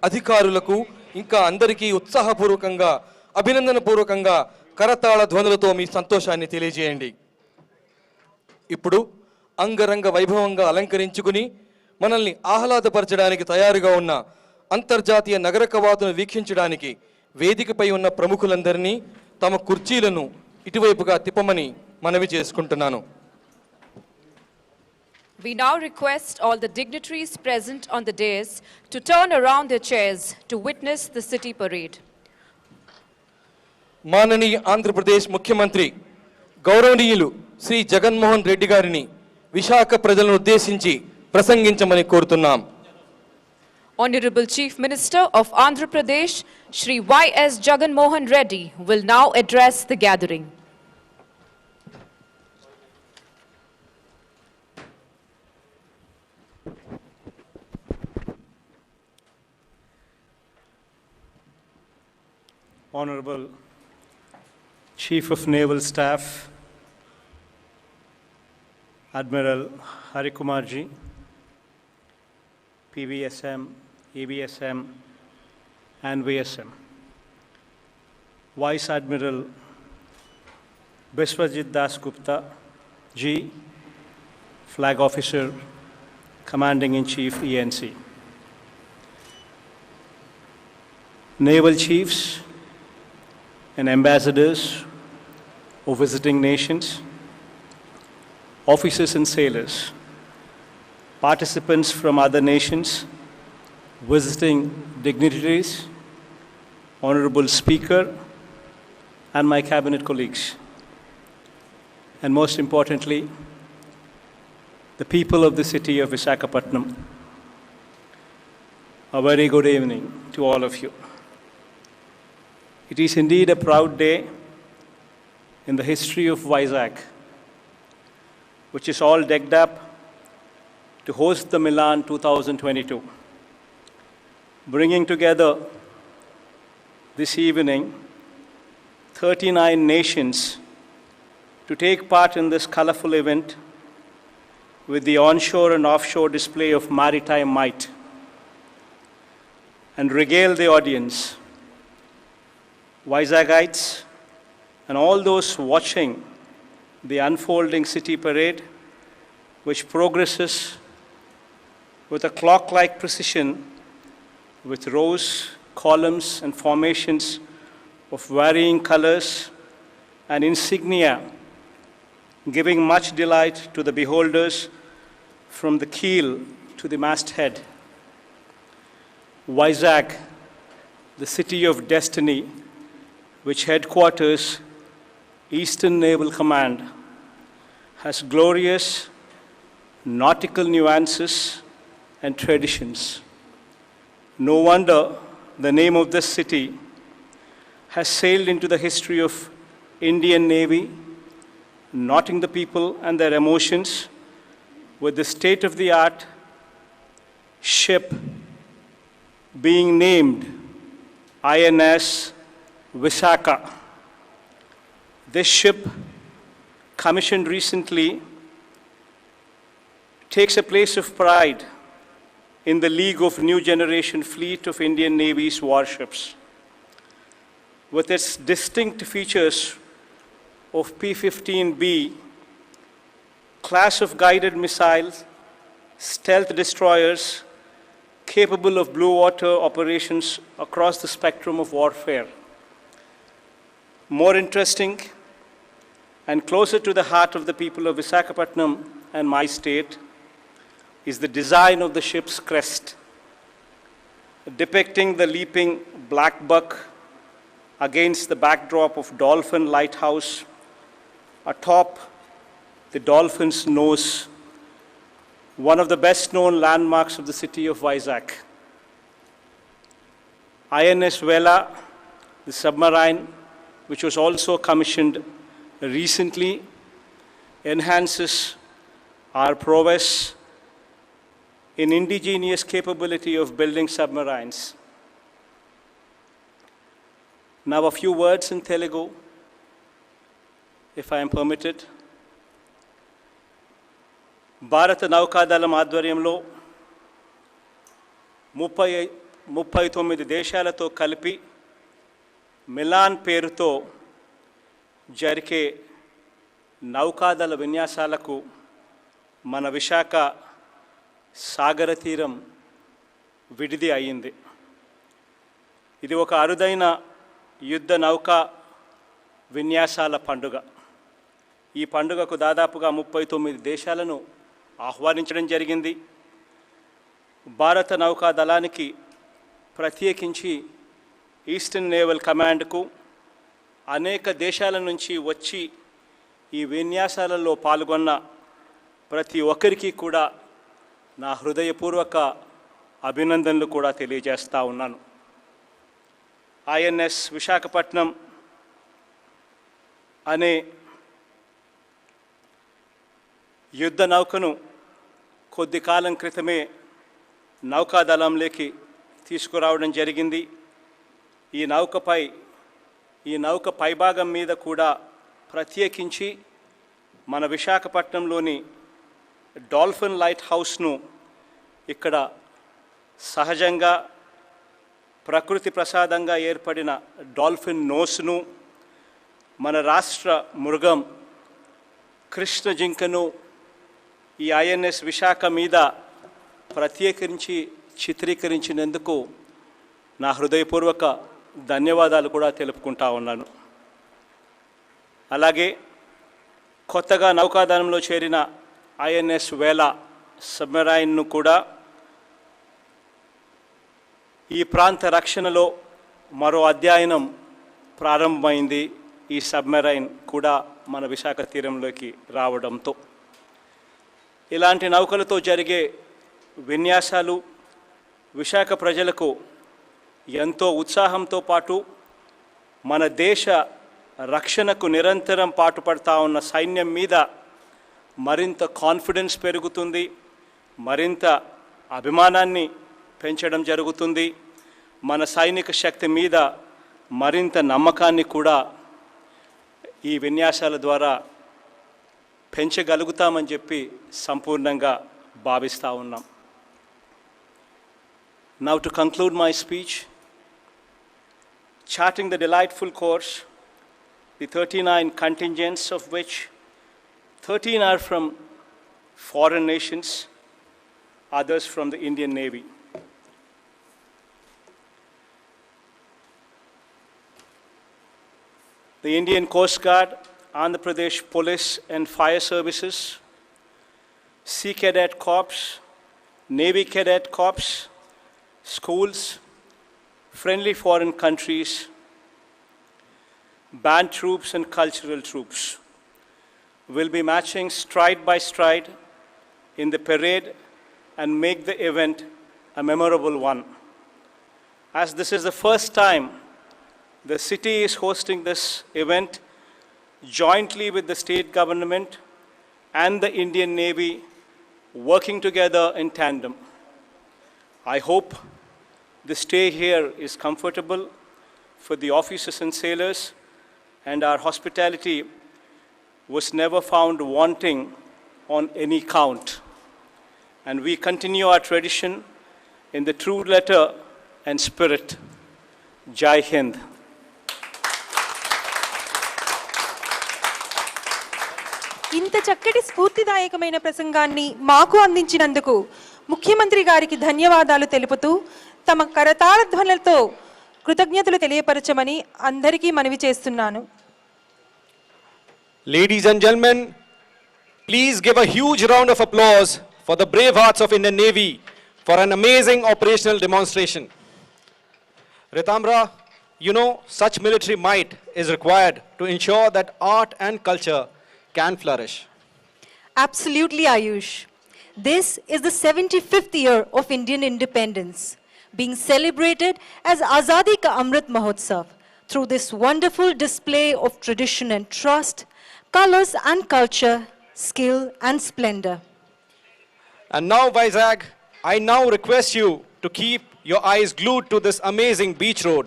అధికారులకు, ఇంకా అందరికీ ఉత్సాహపూర్వకంగా, అభినందనపూర్వకంగా కరతాళ ధ్వనులతో మీ సంతోషాన్ని తెలియజేయండి. ఇప్పుడు అంగరంగ వైభవంగా అలంకరించుకుని మనల్ని ఆహ్లాదపరచడానికి తయారుగా ఉన్న అంతర్జాతీయ నగర కవాతును వీక్షించడానికి వేదికపై ఉన్న ప్రముఖులందరినీ తమ కుర్చీలను ఇటువైపుగా తిప్పమని మనవి చేసుకుంటున్నాను. We now request all the dignitaries present on the dais to turn around their chairs to witness the city parade. మాననీయ Andhra Pradesh ముఖ్యమంత్రి గౌరవనీయులు శ్రీ జగన్మోహన్ రెడ్డి గారిని విశాఖ ప్రజలను ఉద్దేశించి ప్రసంగించమని కోరుతున్నాం. Honorable Chief Minister of Andhra Pradesh, Shri Y.S. Jagan Mohan Reddy, will now address the gathering. Honorable Chief of Naval Staff, Admiral Harikumarji, PVSM, AVSM, and VSM, Vice Admiral Biswajit Das Gupta Ji, Flag Officer, Commanding-in-Chief ENC, Naval Chiefs and Ambassadors of visiting nations, officers and sailors, participants from other nations, visiting dignitaries, Honorable Speaker, and my cabinet colleagues. And most importantly, the people of the city of Vishakhapatnam. A very good evening to all of you. It is indeed a proud day in the history of Vizag, which is all decked up to host the MILAN 2022, bringing together this evening 39 nations to take part in this colorful event with the onshore and offshore display of maritime might and regale the audience, Visagites, and all those watching the unfolding city parade, which progresses with a clock-like precision with rows, columns, and formations of varying colors and insignia, giving much delight to the beholders from the keel to the masthead. Vizag, the city of destiny, which headquarters Eastern Naval Command, has glorious nautical nuances and traditions. No wonder the name of this city has sailed into the history of Indian Navy, knotting the people and their emotions with the state-of-the-art ship being named INS Visakha. This ship, commissioned recently, takes a place of pride in the league of new generation fleet of Indian Navy's warships. With its distinct features of P-15B, class of guided missiles, stealth destroyers, capable of blue water operations across the spectrum of warfare. More interesting and closer to the heart of the people of Vishakhapatnam and my state is the design of the ship's crest, depicting the leaping black buck against the backdrop of Dolphin Lighthouse atop the dolphin's nose, one of the best known landmarks of the city of Vizag. INS Vela, the submarine, which was also commissioned recently, enhances our prowess in indigenous capability of building submarines. Now a few words in Telugu, if I am permitted. భారత నౌకాదళం ఆధ్వర్యంలో 39 దేశాలతో కలిపి melon పేరుతో జరిగే నౌకాదళ విన్యాసాలకు మన విశాఖ సాగర తీరం విడిది అయింది. ఇది ఒక అరుదైన యుద్ధ నౌకా విన్యాసాల పండుగ. ఈ పండుగకు దాదాపుగా 39 దేశాలను ఆహ్వానించడం జరిగింది. భారత నౌకా దళానికి ప్రత్యేకించి ఈస్టర్న్ నేవల్ కమాండ్కు అనేక దేశాల నుంచి వచ్చి ఈ విన్యాసాలలో పాల్గొన్న ప్రతి ఒక్కరికి కూడా నా హృదయపూర్వక అభినందనలు కూడా తెలియజేస్తా ఉన్నాను. ఐఎన్ఎస్ విశాఖపట్నం అనే యుద్ధ నౌకను కొద్ది కాలం క్రితమే నౌకాదళంలోకి తీసుకురావడం జరిగింది. ఈ నౌక పైభాగం మీద కూడా ప్రత్యేకించి మన విశాఖపట్నంలోని డాల్ఫిన్ లైట్ హౌస్ను ఇక్కడ సహజంగా ప్రకృతి ప్రసాదంగా ఏర్పడిన డాల్ఫిన్ నోస్ను, మన రాష్ట్ర మృగం కృష్ణ జింకను ఈ ఐఎన్ఎస్ విశాఖ మీద ప్రత్యేకించి చిత్రీకరించినందుకు నా హృదయపూర్వక ధన్యవాదాలు కూడా తెలుపుకుంటా ఉన్నాను. అలాగే కొత్తగా నౌకాదళంలో చేరిన ఐఎన్ఎస్ వేలా సబ్మెరైన్ను కూడా ఈ ప్రాంత రక్షణలో మరో అధ్యయనం ప్రారంభమైంది. ఈ సబ్మెరైన్ కూడా మన విశాఖ తీరంలోకి రావడంతో ఇలాంటి నౌకలతో జరిగే విన్యాసాలు విశాఖ ప్రజలకు ఎంతో ఉత్సాహంతో పాటు మన దేశ రక్షణకు నిరంతరం పాటుపడతా ఉన్న సైన్యం మీద మరింత కాన్ఫిడెన్స్ పెరుగుతుంది, మరింత అభిమానాన్ని పెంచడం జరుగుతుంది. మన సైనిక శక్తి మీద మరింత నమ్మకాన్ని కూడా ఈ విన్యాసాల ద్వారా పెంచగలుగుతామని చెప్పి సంపూర్ణంగా భావిస్తూ ఉన్నాం. Now to conclude my speech, charting the delightful course, the 39 contingents of which 13 are from foreign nations, others from the Indian Navy. The Indian Coast Guard, Andhra Pradesh Police and Fire Services, Sea Cadet Corps, Navy Cadet Corps, schools, friendly foreign countries, band troops and cultural troops will be matching stride by stride in the parade and make the event a memorable one. As this is the first time the city is hosting this event jointly with the state government and the Indian Navy working together in tandem. I hope the stay here is comfortable for the officers and sailors, and our hospitality was never found wanting on any count. And we continue our tradition in the true letter and spirit. Jai Hind. ఇంత చక్కటి స్ఫూర్తిదాయకమైన ప్రసంగాన్ని మాకు అందించినందుకు ముఖ్యమంత్రి గారికి ధన్యవాదాలు తెలుపుతూ తమ కరతాళ ధ్వనులతో కృతజ్ఞతలు తెలియపరచమని అందరికీ మనవి చేస్తున్నాను. Ladies and gentlemen, please give a huge round of applause for the brave hearts of Indian Navy for an amazing operational demonstration. Ritamra, you know, such military might is required to ensure that art and culture can flourish. Absolutely, Ayush. This is the 75th year of Indian independence, being celebrated as Azadi Ka Amrit Mahotsav through this wonderful display of tradition and trust, colors and culture, skill and splendor. And now, Vizag, I now request you to keep your eyes glued to this amazing beach road.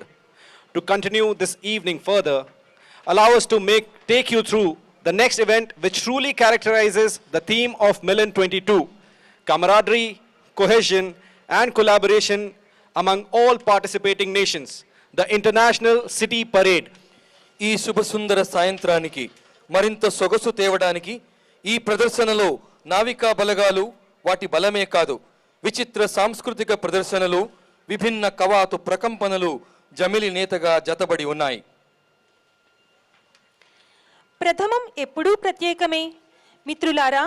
To continue this evening further, allow us to take you through the next event which truly characterizes the theme of MILAN 22, camaraderie, cohesion and collaboration among all participating nations, the International City Parade. ఈ శుభసుందర సాయంత్రానికి మరింత సొగసు తేవడానికి ఈ ప్రదర్శనలో నావికా బలగాలు వాటి బలమే కాదు, విచిత్ర సాంస్కృతిక ప్రదర్శనలు, విభిన్న కవాతు ప్రకంపనలు జమిలి నేతగా జతబడి ఉన్నాయి. ప్రథమం ఎప్పుడూ ప్రత్యేకమే. మిత్రులారా,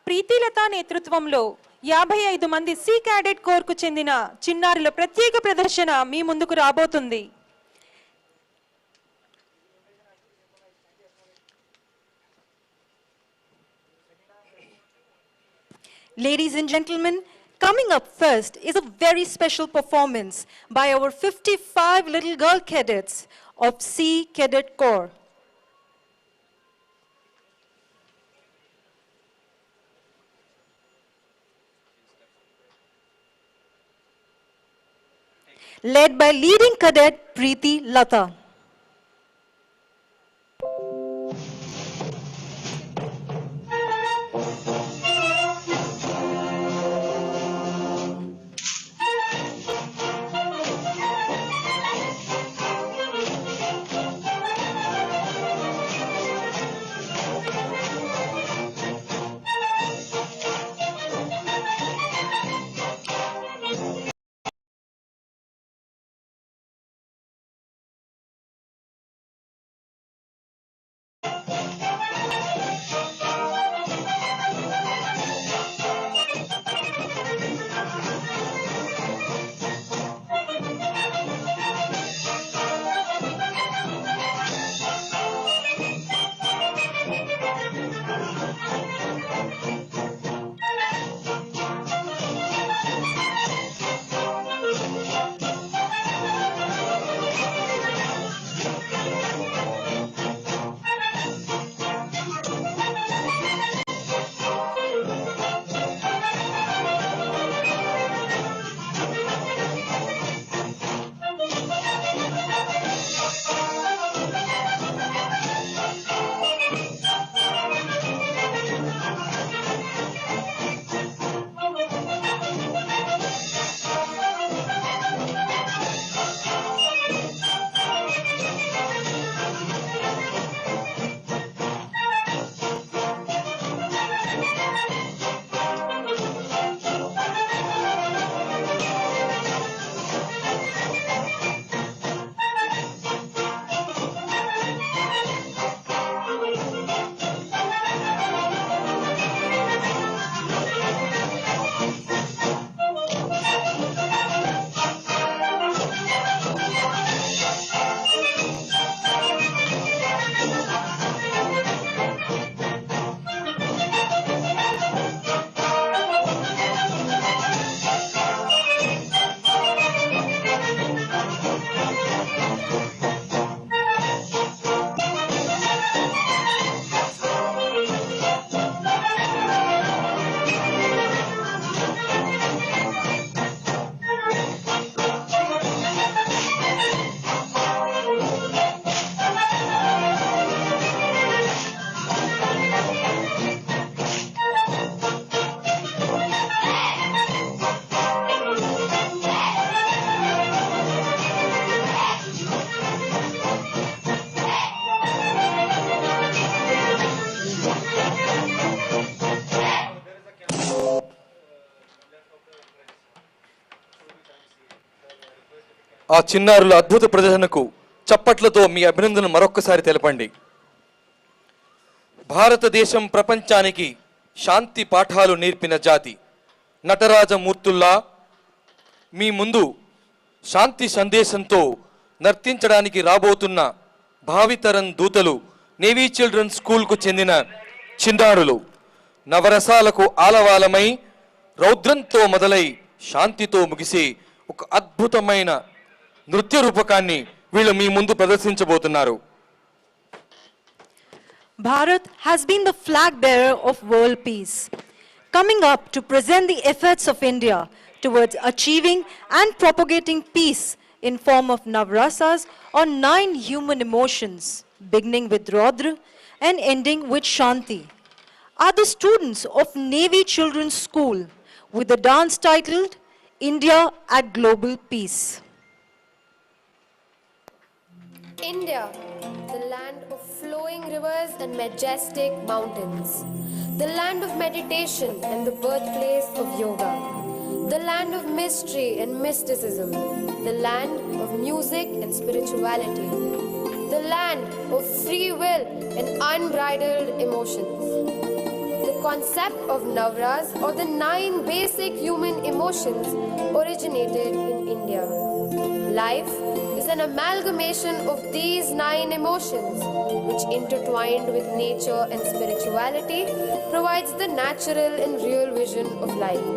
ప్రీతిలత నేతృత్వంలో 55 మంది సీ క్యాడెట్ కోర్కు చెందిన చిన్నారుల ప్రత్యేక ప్రదర్శన మీ ముందుకు రాబోతుంది. Ladies and gentlemen, coming up first is a very special performance by our 55 little girl cadets of Sea Cadet Corps. Led by leading cadet Preeti Lata. ఆ చిన్నారుల అద్భుత ప్రదర్శనకు చప్పట్లతో మీ అభినందన మరొక్కసారి తెలపండి. భారతదేశం ప్రపంచానికి శాంతి పాఠాలు నేర్పిన జాతి. నటరాజమూర్తుల్లా మీ ముందు శాంతి సందేశంతో నర్తించడానికి రాబోతున్న భావితరం దూతలు నేవీ చిల్డ్రన్ స్కూల్కు చెందిన చిన్నారులు. నవరసాలకు ఆలవాలమై రౌద్రంతో మొదలై శాంతితో ముగిసే ఒక అద్భుతమైన నృత్య రూపకాన్ని వీళ్ళు మీ ముందు ప్రదర్శించబోతున్నారు. Bharat has been the flag bearer of world peace, coming up to present the efforts of India towards achieving and propagating peace in form of Navrasas or 9 human emotions, beginning with Raudra and ending with Shanti, are the students of Navy Children's School with the dance titled India at Global Peace. India, the land of flowing rivers and majestic mountains, the land of meditation and the birthplace of yoga, the land of mystery and mysticism, the land of music and spirituality, the land of free will and unbridled emotions. The concept of Navras, or the 9 basic human emotions, originated in India. Life is an amalgamation of these 9 emotions, which intertwined with nature and spirituality provides the natural and real vision of life.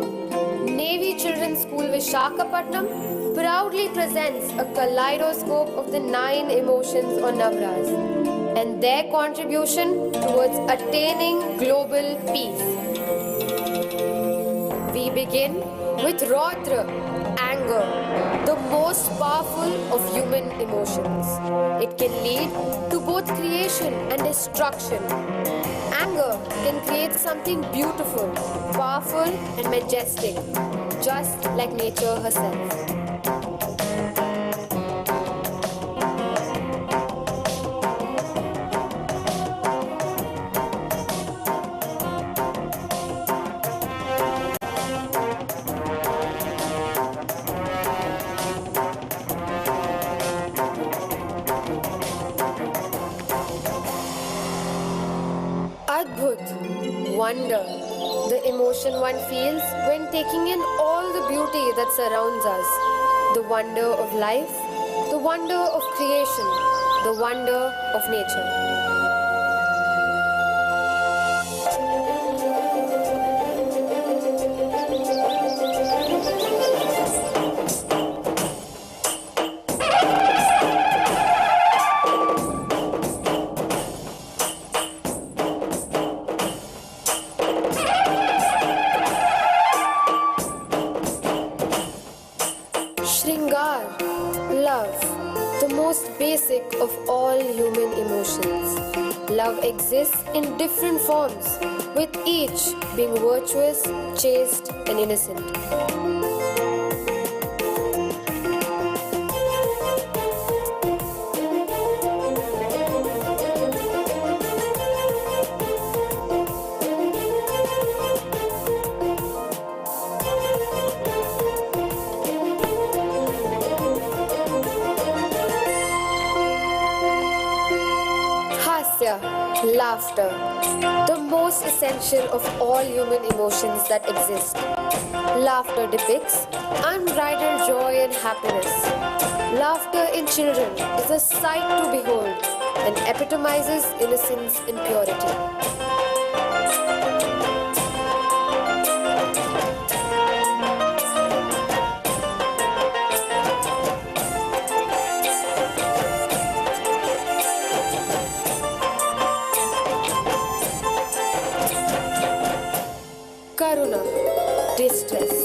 Navy Children's School Vishakhapatnam proudly presents a kaleidoscope of the 9 emotions or Navras and their contribution towards attaining global peace. We begin with Raudra, anger, the most powerful of human emotions. It can lead to both creation and destruction. Anger can create something beautiful, powerful and majestic, just like nature herself. Adbhut, wonder, the emotion one feels when taking in all the beauty that surrounds us. The wonder of life, the wonder of creation, the wonder of nature. Shringar, love, the most basic of all human emotions. Love exists in different forms, with each being virtuous, chaste, and innocent. Laughter, the most essential of all human emotions that exist. Laughter depicts unbridled joy and happiness. Laughter in children is a sight to behold and epitomizes innocence and purity. Karuna, distress,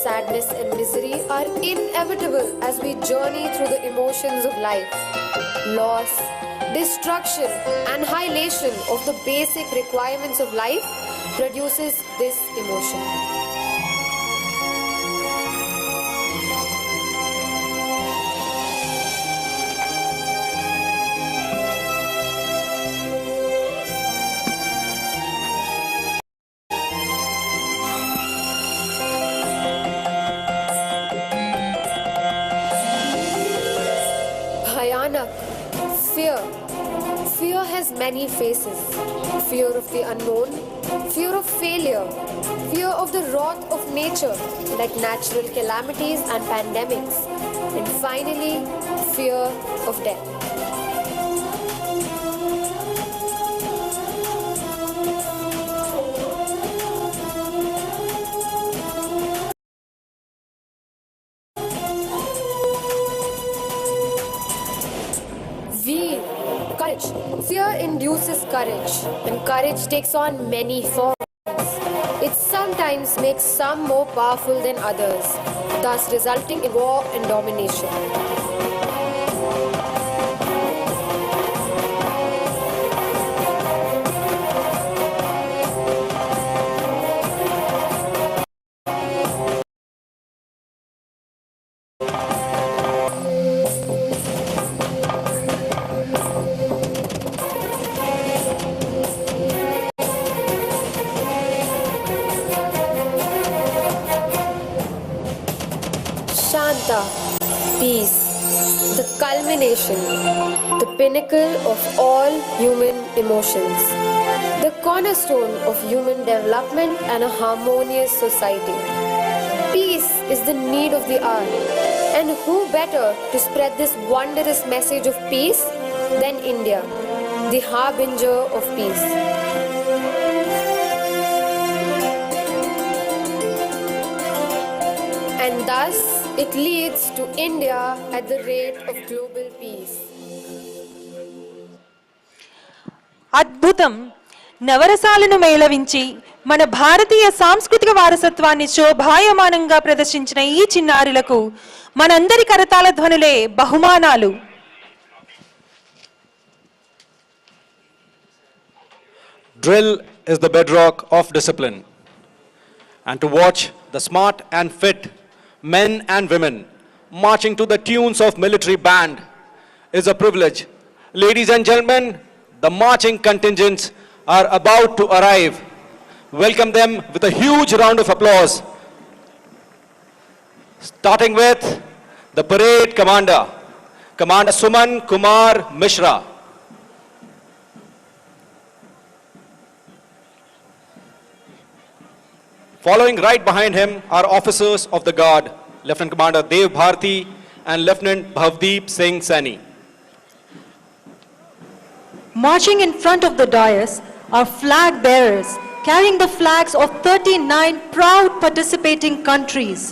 sadness and misery are inevitable as we journey through the emotions of life. Loss, destruction, annihilation of the basic requirements of life produces this emotion. Fear. Fear has many faces. Fear of the unknown, fear of failure, fear of the wrath of nature like natural calamities and pandemics, and finally, fear of death. courage. Fear induces courage, and courage takes on many forms. It sometimes makes some more powerful than others, thus resulting in war and domination. Shanta, peace, the culmination, the pinnacle of all human emotions, the cornerstone of human development and a harmonious society. Peace is the need of the hour, and who better to spread this wondrous message of peace than India, the harbinger of peace. And thus, it leads to India at the rate of global peace. అద్భుతం. నవరసాలను మేళవించి మన భారతీయ సాంస్కృతిక వారసత్వాన్ని శోభాయమానంగా ప్రదర్శించిన ఈ చిన్నారులకు మనందరి కరతాళ ధ్వనులే బహుమానాలు. Drill is the bedrock of discipline. And to watch the smart and fit men and women marching to the tunes of military band is a privilege. Ladies and gentlemen, the marching contingents are about to arrive. Welcome them with a huge round of applause. Starting with the parade commander, Commander Suman Kumar Mishra. Following right behind him are officers of the guard, Lieutenant Commander Dev Bharti and Lieutenant Bhavdeep Singh Saini. Marching in front of the dais are flag bearers carrying the flags of 39 proud participating countries,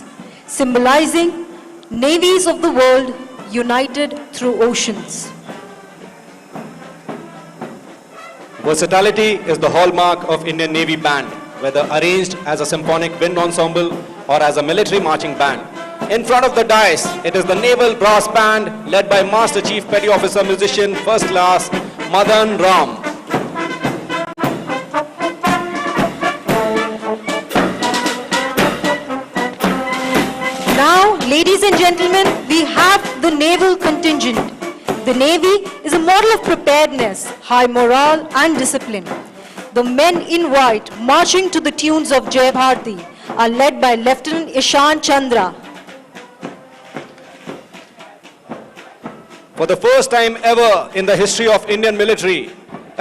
symbolizing navies of the world united through oceans. Versatility is the hallmark of Indian Navy band, whether arranged as a symphonic wind ensemble or as a military marching band. In front of the dais, it is the Naval Brass Band led by Master Chief Petty Officer Musician First Class Madan Ram. Now, ladies and gentlemen, we have the Naval Contingent. The Navy is a model of preparedness, high morale and discipline. The men in white marching to the tunes of Jai Bharti are led by Lieutenant Ishan Chandra. For the first time ever in the history of Indian military,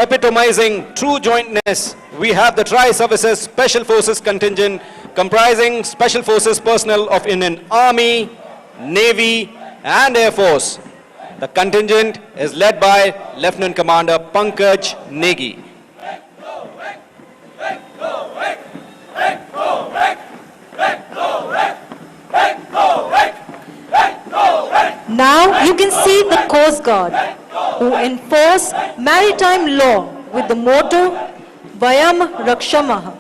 epitomizing true jointness, we have the Tri-Services Special Forces Contingent comprising Special Forces personnel of Indian Army, Navy and Air Force. The contingent is led by Lieutenant Commander Pankaj Negi. Now you can see the Coast Guard, who enforce maritime law with the motto Vayam Rakshamaha,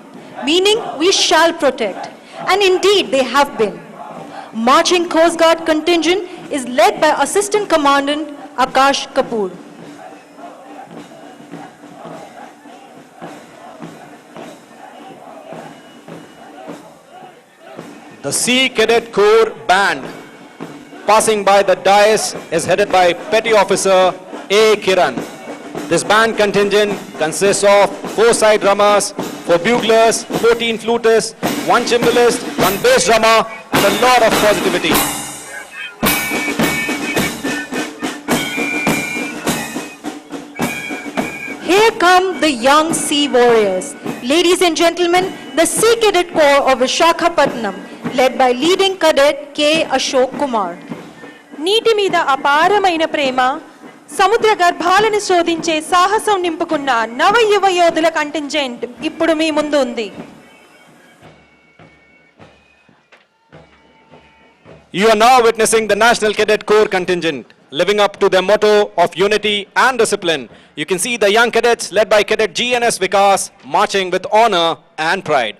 meaning we shall protect. And indeed they have been. Marching Coast Guard contingent is led by Assistant Commandant Akash Kapoor. The Sea Cadet Corps Band passing by the dais is headed by Petty Officer A. Kiran. This band contingent consists of 4 side drummers, 4 buglers, 14 flutists, 1 cimbalist, 1 bass drummer and a lot of positivity. Here come the young sea warriors. Ladies and gentlemen, the Sea Cadet Corps of Vishakhapatnam, led by leading cadet K. Ashok Kumar. నీటి మీద అపారమైన ప్రేమ, సముద్ర గర్భాలను శోధించే సాహసం నింపుకున్న నవ యువ యోధుల contingent ఇప్పుడు మీ ముందు ఉంది. You are now witnessing the National Cadet Corps contingent. living up to their motto of unity and discipline. You can see the young cadets led by Cadet GNS Vikas marching with honor and pride.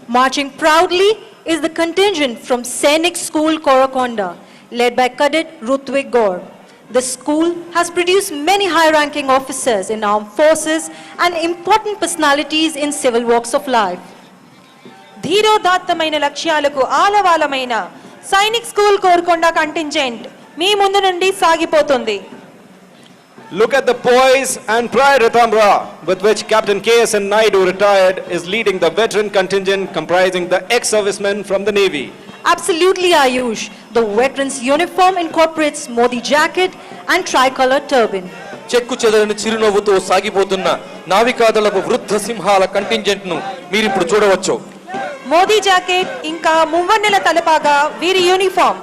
Marching proudly is the contingent from Sainik School, Korakonda, led by Cadet Rutvik Gaur. The school has produced many high-ranking officers in armed forces and important personalities in civil walks of life. ధీరోదాత్తమైన లక్ష్యాలకు ఆలవాలమైన Sainik school Korukonda contingent మీ ముందు నుండి సాగిపోతుంది. Look at the poise and pride, Ritamra, with which Captain K.S.N. Naidu, retired, is leading the veteran contingent comprising the ex-servicemen from the Navy. Absolutely, Ayush. The veteran's uniform incorporates Modi jacket and tricolor turban. చెక్కు చెదరని చిరునవ్వుతో సాగిపోతున్న నావికాదళపు వృద్ధ సింహాల contingent ను మీరు ఇప్పుడు చూడవచ్చు. Modi jacket ఇంకా మువ్వన్నెల తలపాగా వీరి uniform.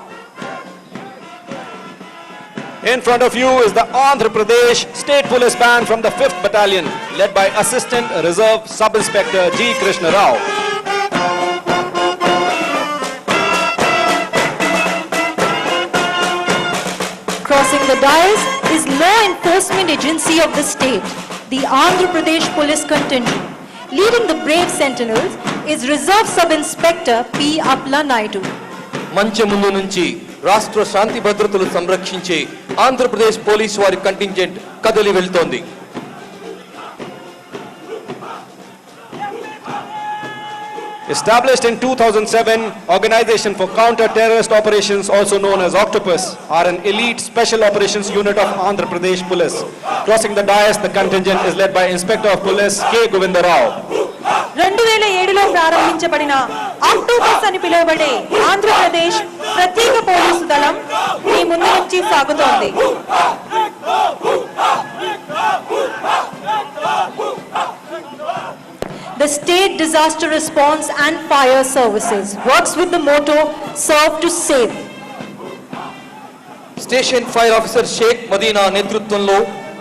In front of you is the Andhra Pradesh State Police Band from the 5th Battalion, led by Assistant Reserve Sub-Inspector G. Krishna Rao. Crossing the dais is law enforcement agency of the state, the Andhra Pradesh Police Contingent. Leading the brave sentinels is Reserve Sub-Inspector P. Apla Naidu. మంచె ముందు నుంచి రాష్ట్ర శాంతి భద్రతలు సంరక్షించే Andhra Pradesh police వారి contingent కదలి వెళ్తోంది. Established in 2007, Organization for Counter-Terrorist Operations, also known as Octopus, are an elite special operations unit of Andhra Pradesh Police. Crossing the dais, the contingent is led by Inspector of Police K. Govinda Rao. 2007లో ప్రారంభించబడిన octopus అని పిలువబడే ఆంధ్రప్రదేశ్ ప్రత్యేక police దళం మీ ముందు నుంచి సాగుతోంది. The State Disaster Response and Fire Services works with the motto "Serve to Save." Station fire officer Sheikh Madina నేతృత్వంలో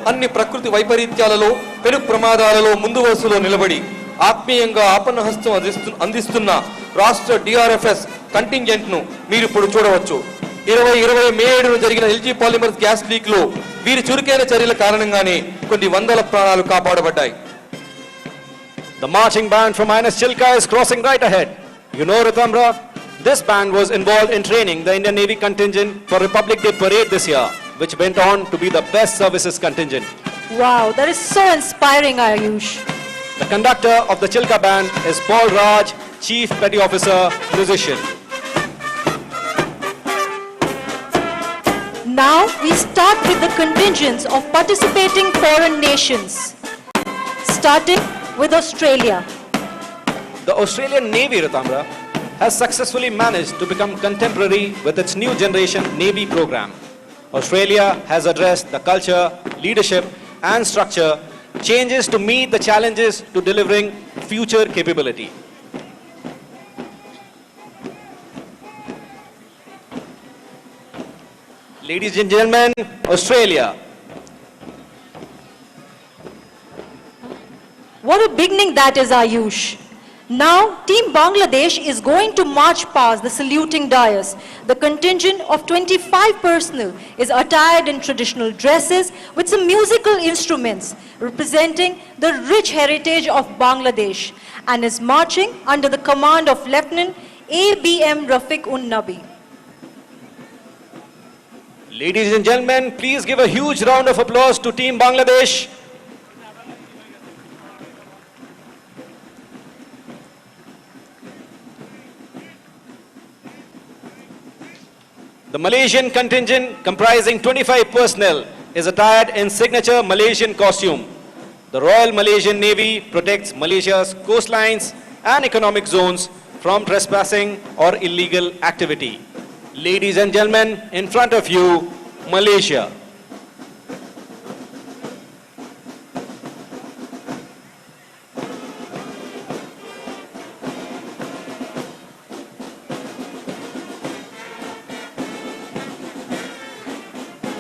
అన్ని ప్రకృతి వైపరీత్యాలలో పెను ప్రమాదాలలో ముందు వరుసలో నిలబడి ఆత్మీయంగా ఆపన్నహస్తం అందిస్తున్న రాష్ట్ర డిఆర్ఎఫ్ఎస్ కంటింజెంట్ ను మీరు ఇప్పుడు చూడవచ్చు. 2020 మే 7న జరిగిన ఎల్జీ పాలిమర్స్ గ్యాస్ లీక్ లో వీరి చురుకైన చర్యల కారణంగానే కొన్ని వందల ప్రాణాలు కాపాడబడ్డాయి. The marching band from INS Chilka is crossing right ahead. You know, Ritamra, this band was involved in training the Indian Navy contingent for Republic Day parade this year, which went on to be the best services contingent. Wow, that is so inspiring, Ayush. The conductor of the Chilka band is Paul Raj, Chief Petty Officer, musician. Now we start with the contingents of participating foreign nations, starting with Australia. The Australian Navy, Ritamra, has successfully managed to become contemporary with its new generation Navy program. Australia has addressed the culture, leadership and structure changes to meet the challenges to delivering future capability. Ladies and gentlemen, Australia. What a beginning that is, Ayush. Now, Team Bangladesh is going to march past the saluting dais. The contingent of 25 personnel is attired in traditional dresses with some musical instruments representing the rich heritage of Bangladesh and is marching under the command of Lieutenant A.B.M. Rafiq Un-Nabi. Ladies and gentlemen, please give a huge round of applause to Team Bangladesh. The Malaysian contingent, comprising 25 personnel, is attired in signature Malaysian costume. The Royal Malaysian Navy protects Malaysia's coastlines and economic zones from trespassing or illegal activity. Ladies and gentlemen, in front of you, Malaysia.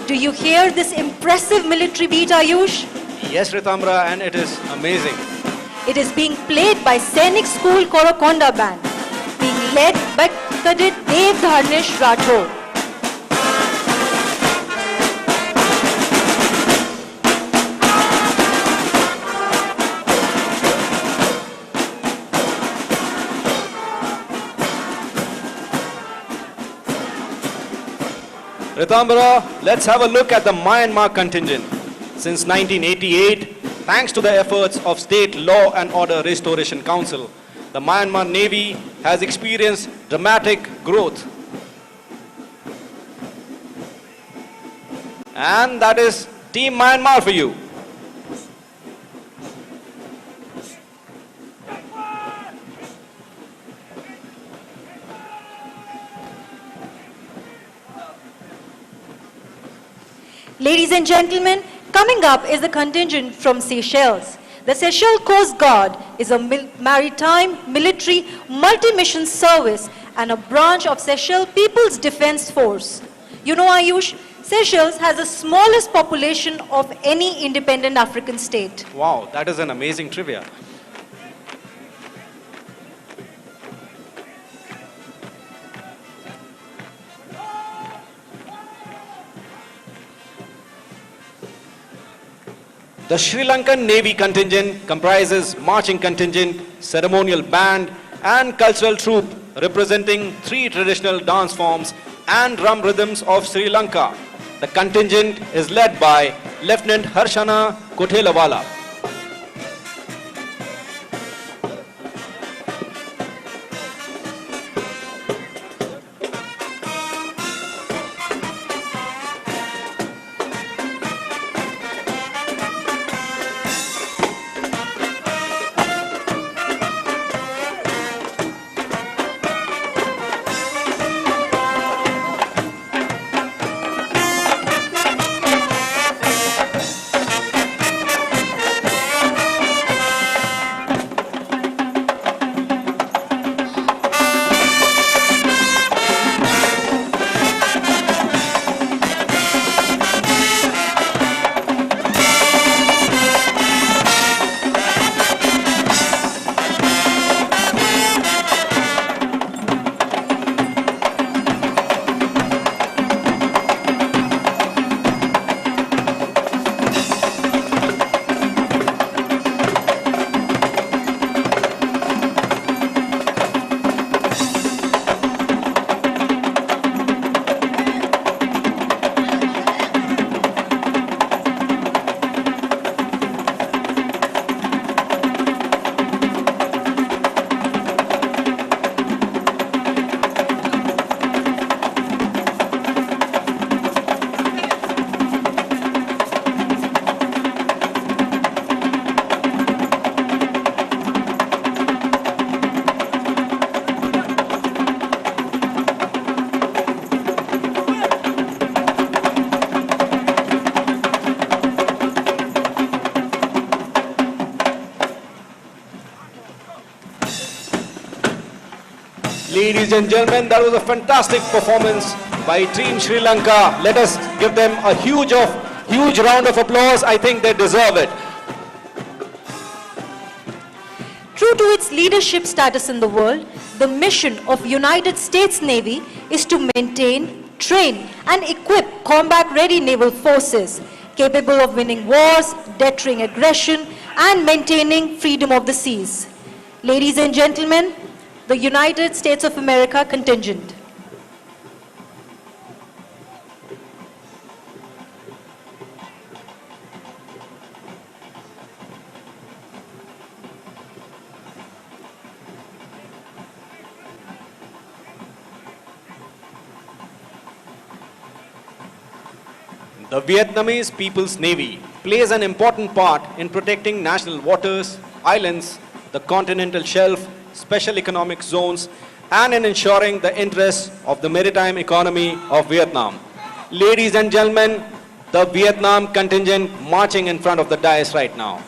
Do you hear this impressive military beat, Ayush? Yes, Ritambra, and it is amazing. It is being played by Sainik School Korokonda Band, being led by Cadet Dev Dharnesh Rathore. Ritambara, let's have a look at the Myanmar contingent. Since 1988, thanks to the efforts of State Law and Order Restoration Council, the Myanmar Navy has experienced dramatic growth. And that is Team Myanmar for you. Ladies and gentlemen, coming up is the contingent from Seychelles. The Seychelles Coast Guard is a maritime, military, multi-mission service and a branch of Seychelles People's Defense Force. You know, Ayush, Seychelles has the smallest population of any independent African state. Wow, that is an amazing trivia. The Sri Lankan Navy contingent comprises marching contingent, ceremonial band and cultural troupe representing 3 traditional dance forms and drum rhythms of Sri Lanka. The contingent is led by Lieutenant Harshana Kothelawala. Ladies and gentlemen, that was a fantastic performance by Team Sri Lanka. Let us give them a huge round of applause. I think they deserve it. True to its leadership status in the world, the mission of United States Navy is to maintain, train and equip combat-ready naval forces capable of winning wars, deterring aggression and maintaining freedom of the seas. Ladies and gentlemen, the United States of America contingent. The Vietnamese People's Navy plays an important part in protecting national waters, islands, the continental shelf, special economic zones, and in ensuring the interests of the maritime economy of Vietnam. Ladies and gentlemen, the Vietnam contingent marching in front of the dais right now.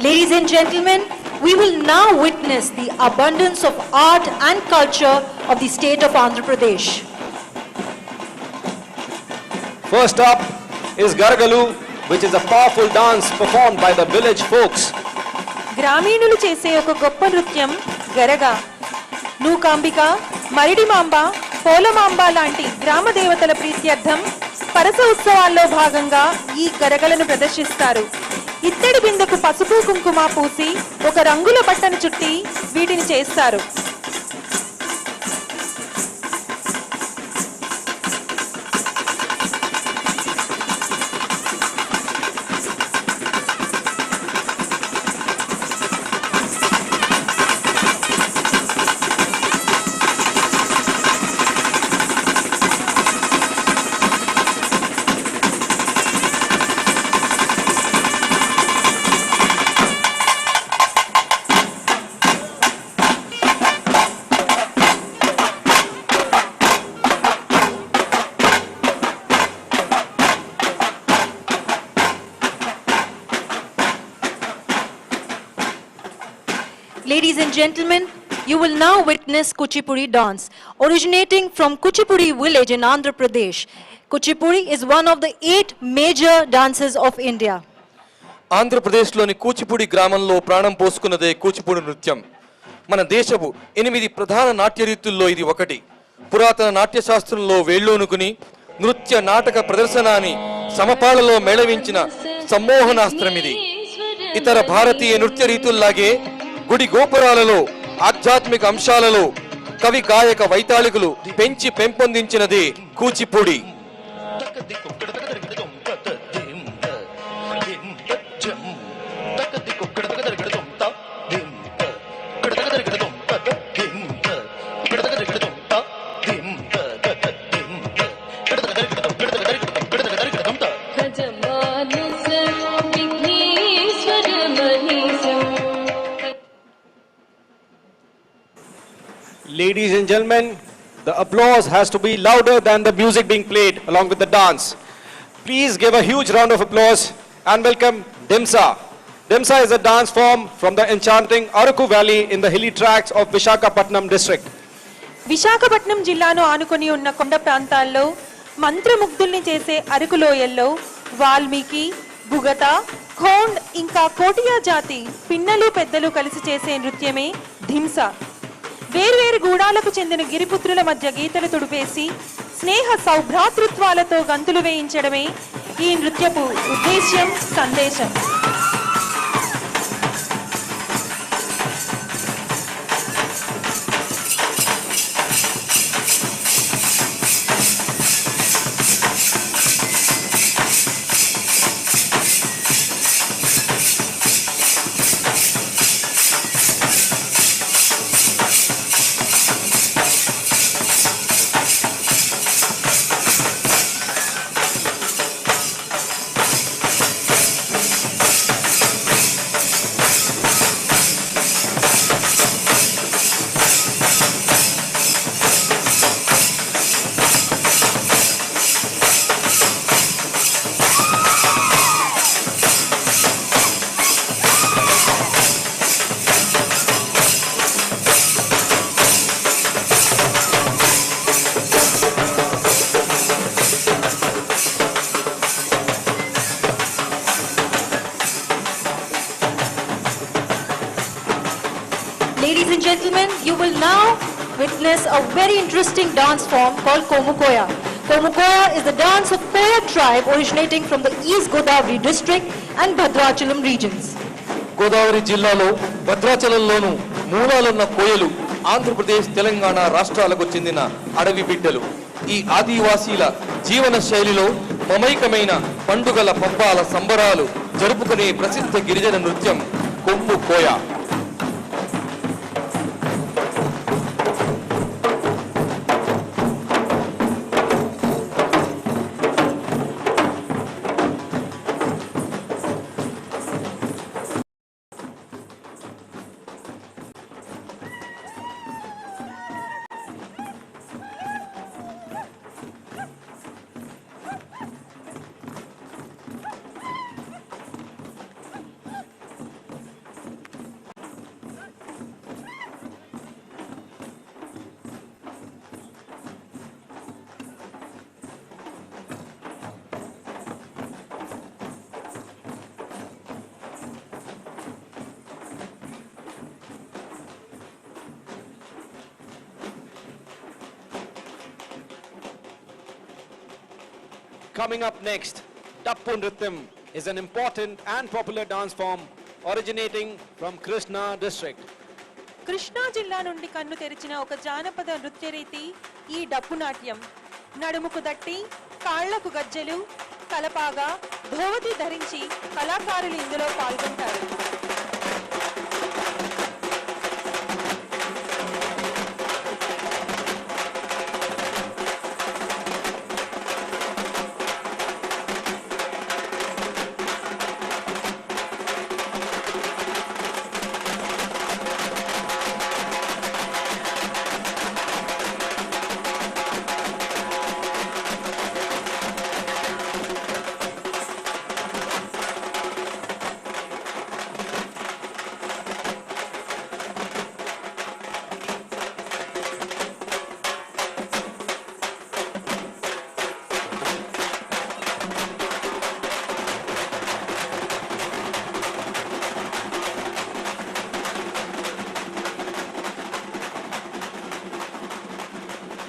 Ladies and gentlemen, we will now witness the abundance of art and culture of the state of Andhra Pradesh. First up is Garagalu, which is a powerful dance performed by the village folks. గ్రామీణులు చేసే ఒక గొప్ప నృత్యం గరగ. నూకాంబిక, మరిడిమాంబ, పోలమాంబ లాంటి గ్రామ దేవతల ప్రీత్యర్థం పరస ఉత్సవాల్లో భాగంగా ఈ గరగలను ప్రదర్శిస్తారు. ఇత్తడి బిందెకు పసుపు కుంకుమ పూసి ఒక రంగుల బట్టను చుట్టి వీటిని చేస్తారు. Ladies and gentlemen, you will now witness Kuchipuri Dance, originating from Kuchipuri village in Andhra Pradesh. Kuchipuri is one of the 8 major dances of India. ఆంధ్రప్రదేశ్లోని కూచిపూడి గ్రామంలో ప్రాణం పోసుకున్నదే కూచిపూడి నృత్యం. మన దేశపు 8 ప్రధాన నాట్య రీతుల్లో ఇది ఒకటి. పురాతన నాట్యశాస్త్రంలో వేళ్ళూనుకుని నృత్య నాటక ప్రదర్శనాన్ని సమపాళలో మేళవించిన సమ్మోహనాస్త్రమిది. ఇతర భారతీయ నృత్య రీతుల్లాగే గుడి గోపురాలలో ఆధ్యాత్మిక అంశాలలో కవి గాయక వైతాళికులు పెంచి పెంపొందించినదే Kuchipudi. Ladies and gentlemen, the applause has to be louder than the music being played along with the dance. Please give a huge round of applause and welcome Dimsa. Dimsa is a dance form from the enchanting Araku Valley in the hilly tracts of Vishakhapatnam district. Visakhapatnam జిల్లాను ఆనుకొని ఉన్న కొండ ప్రాంతాల్లో మంత్రముగ్ధుల్ని చేసే అరకు లోయల్లో వాల్మీకి, బుగత, ఖోండ్ ఇంకా కోటియా జాతి పిన్నలు పెద్దలు కలిసి చేసే నృత్యమే ధింస. వేర్వేరు గూడాలకు చెందిన గిరిపుత్రుల మధ్య గీతలు తుడిపేసి స్నేహ సౌభ్రాతృత్వాలతో గంతులు వేయించడమే ఈ నృత్యపు ఉద్దేశ్యం, సందేశం. Ladies and gentlemen, you will now witness a very interesting dance form called Komukoya. Komukoya is the dance of Koya tribe originating from the East Godavari district and Bhadrachalam regions. Godavari జిల్లాలో భద్రాచలంలోను మూలాలున్న కోయలు ఆంధ్రప్రదేశ్, తెలంగాణ రాష్ట్రాలకు చెందిన అడవి బిడ్డలు. ఈ ఆదివాసీల జీవన శైలిలో మమైకమైన పండుగల పబ్బాల సంబరాలు జరుపుకునే ప్రసిద్ధ గిరిజన నృత్యం కొమ్ము కోయ. Coming up next, Dappu Nrityam is an important and popular dance form originating from Krishna district. Krishna జిల్లా నుండి కన్ను తెరిచిన ఒక జానపద నృత్య రీతి ఈ డప్పు నాట్యం. నడుముకు దట్టి, కాళ్లకు గజ్జెలు, తలపాగా, ధోవతి ధరించి కళాకారులు ఇందులో పాల్గొంటారు.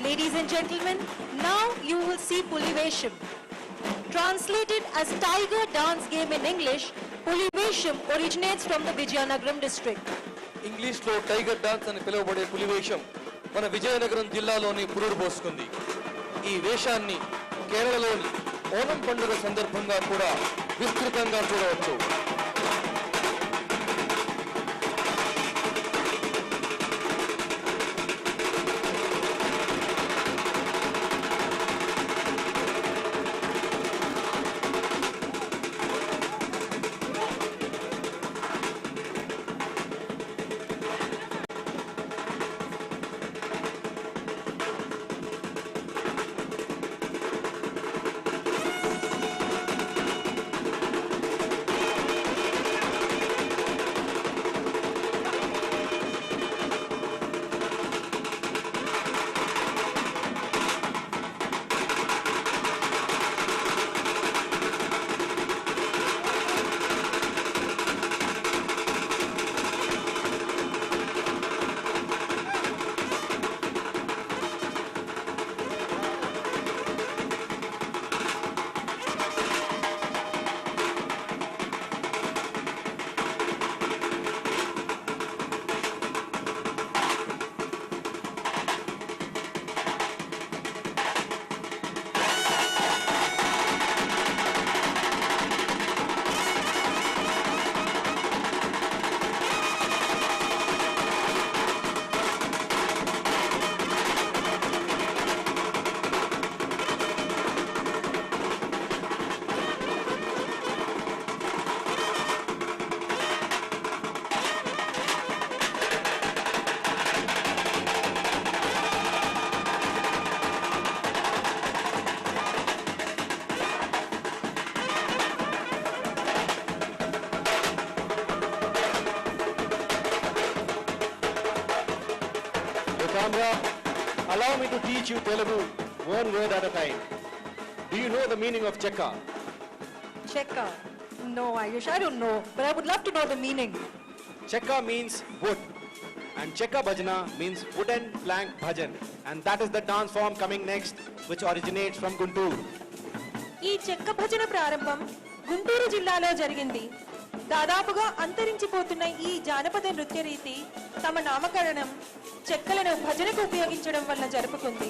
Ladies and gentlemen, now you will see Pulivesham. Translated as Tiger Dance Game in English, Pulivesham originates from the Vijayanagaram district. ఇంగ్లీష్లో టైగర్ డాన్స్ అని పిలువబడే పులివేషం మన విజయనగరం జిల్లాలోని పురుడు పోసుకుంది. ఈ వేషాన్ని కేరళలోని ఓణం పండుగ సందర్భంగా కూడా విస్తృతంగా చూడవచ్చు. Camera, allow me to teach you Telugu one word at a time. Do you know the meaning of chekka? Chekka? No, Ayush, I don't know, but I would love to know the meaning. Chekka means wood and chekka bhajana means wooden plank bhajan, and that is the dance form coming next, which originates from Guntur. ఈ చెక్క భజన ప్రారంభం గుంటూరు జిల్లాలో జరిగింది. దాదాపుగా అంతరించిపోతున్న ఈ జానపద నృత్య రీతి తమ నామకరణం చెక్కలను భజనకు ఉపయోగించడం వల్ల జరుపుకుంది.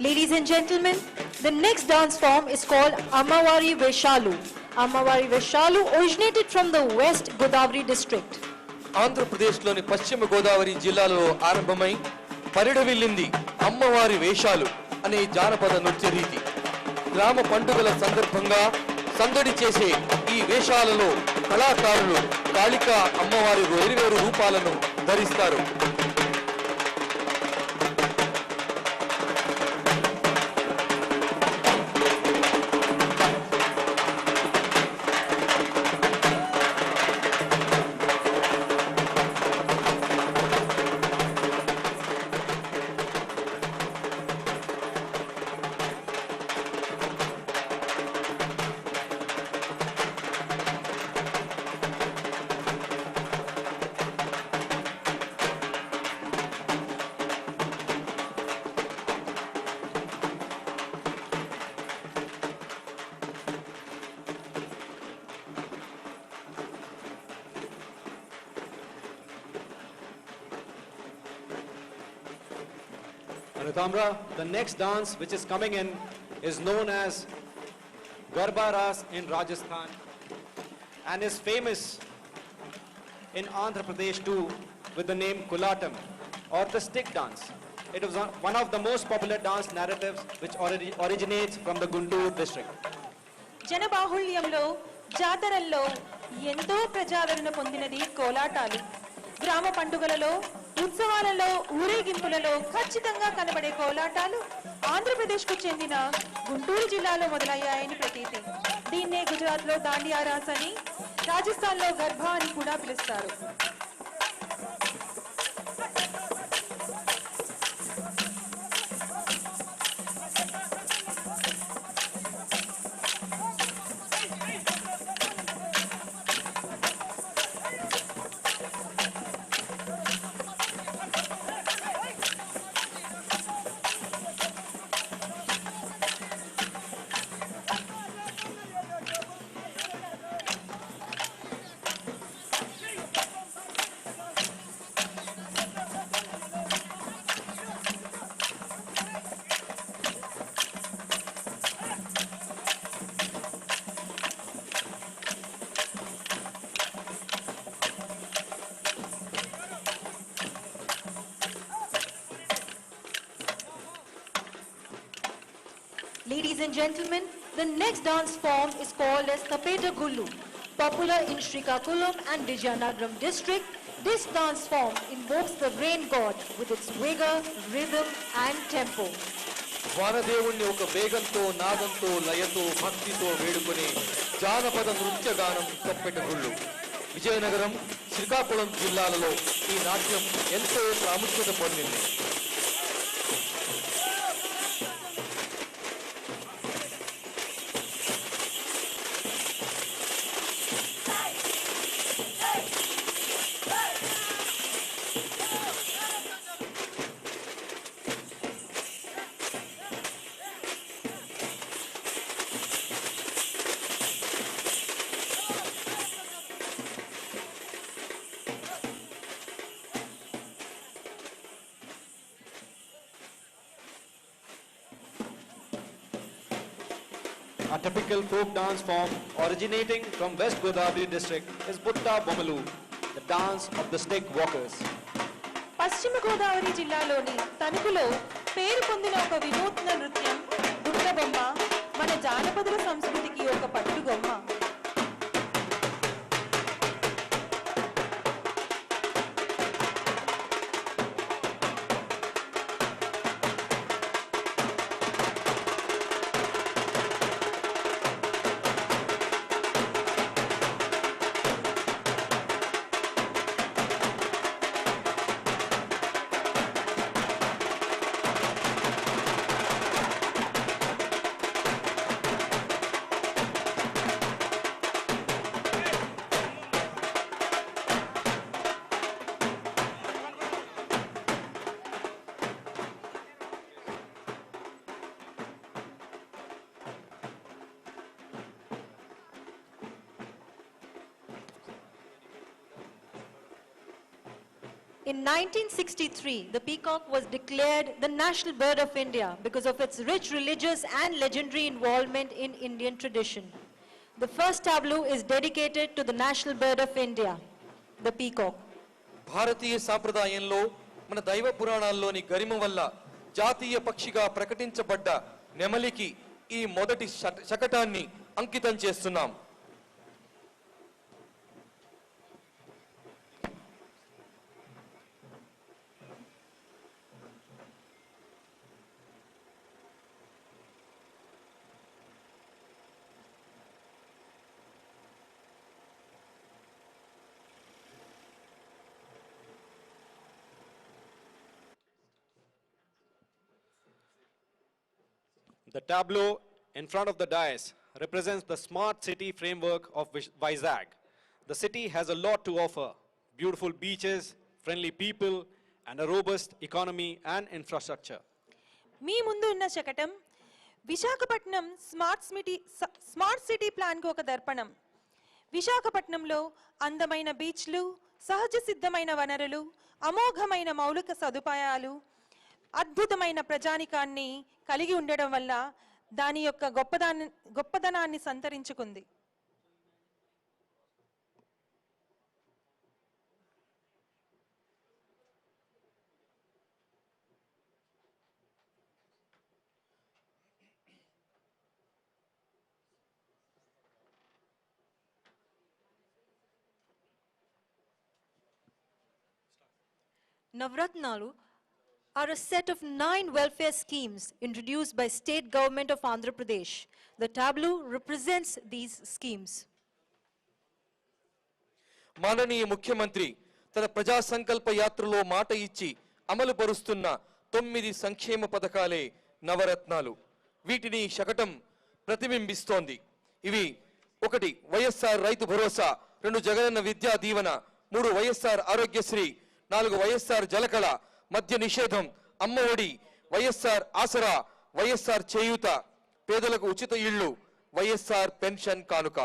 Ladies and gentlemen, the next dance form is called Ammavari Veshalu. Ammavari Veshalu originated from the West Godavari district. ఆంధ్రప్రదేశ్లోని పశ్చిమ గోదావరి జిల్లాలో ఆరంభమై పరిఢవిల్లింది అమ్మవారి వేషాలు అనే జానపద నృత్య రీతి. గ్రామ పండుగల సందర్భంగా సందడి చేసే ఈ వేషాలలో కళాకారులు కాళికా అమ్మవారి వేరువేరు రూపాలను ధరిస్తారు. Tamra, the next dance which is coming in is known as Garba Ras in Rajasthan and is famous in Andhra Pradesh too with the name Kulatam or the stick dance. It was one of the most popular dance narratives which originates from the Guntur district. జనబాహుళ్యంలో జాతరల్లో ఎంతో ప్రజాదరణ పొందినది కోలాటాలు. గ్రామ పండుగలలో, ఉత్సవాలలో, ఊరేగింపులలో ఖచ్చితంగా కనబడే కోలాటాలు ఆంధ్రప్రదేశ్కు చెందిన గుంటూరు జిల్లాలో మొదలయ్యాయని ప్రతీతి. దీన్నే గుజరాత్లో దాండియా రాస్ అని, రాజస్థాన్లో గర్భా అని కూడా పిలుస్తారు. Ladies and gentlemen, the next dance form is called as Tapeta Gullu. Popular in Srikakulam and Vizianagaram district, this dance form invokes the rain god with its vigor, rhythm and tempo. వానదేవుణ్ణి ఒక వేగంతో, నాదంతో, లయతో, భక్తితో వేడుకునే జానపద నృత్య గానం తప్పెట గుళ్ళు. విజయనగరం, శ్రీకాకుళం జిల్లాలలో ఈ నాట్యం ఎంతో ప్రాముఖ్యత పొందింది. A typical folk dance form originating from West Godavari district is Butta Bomalu, the dance of the stick walkers. పశ్చిమ గోదావరి జిల్లాలోని తణుకులో పేరు పొందిన ఒక వినూత్న నృత్యం బుట్ట బొమ్మ మన జానపదుల సంస్కృతికి ఒక పట్టుగొమ్మ. In 1963, the peacock was declared the national bird of India because of its rich religious and legendary involvement in Indian tradition. The first tableau is dedicated to the national bird of India, the peacock. భారతీయ సాంప్రదాయంలో మన దైవ పురాణాల్లోని గరిమ వల్ల జాతీయ పక్షిగా ప్రకటించబడ్డ నెమలికి ఈ మొదటి శకటాన్ని అంకితం చేస్తున్నాం. The tableau in front of the dais represents the smart city framework of Vizag. The city has a lot to offer: beautiful beaches, friendly people, and a robust economy and infrastructure. మీ ముందు ఉన్న శకటం Visakhapatnam smart city ప్లాన్కు ఒక దర్పణం. విశాఖపట్నంలో అందమైన బీచ్లు, సహజ సిద్ధమైన వనరులు, అమోఘమైన మౌలిక సదుపాయాలు, అద్భుతమైన ప్రజానికాన్ని కలిగి ఉండడం వల్ల దాని యొక్క గొప్పదనాన్ని సంతరించుకుంది. Navratnalu are a set of 9 welfare schemes introduced by state government of Andhra Pradesh. The tableau represents these schemes. మాననీయ ముఖ్యమంత్రి తన ప్రజా సంకల్ప యాత్రలో మాట ఇచ్చి అమలు పరుస్తున్న 9 సంక్షేమ పథకాలే నవరత్నాలు. వీటిని శకటం ప్రతిబింబిస్తోంది. ఇవి 1 వైఎస్ఆర్ రైతు భరోసా, 2 జగనన్న విద్యా దీవెన, 3 వైఎస్ఆర్ ఆరోగ్యశ్రీ, 4 వైఎస్ఆర్ జలకళ, మద్య నిషేధం, అమ్మ ఒడి, వైఎస్ఆర్ ఆసరా, వైఎస్ఆర్ చేయూత, పేదలకు ఉచిత ఇళ్లు, వైఎస్ఆర్ పెన్షన్ కానుక.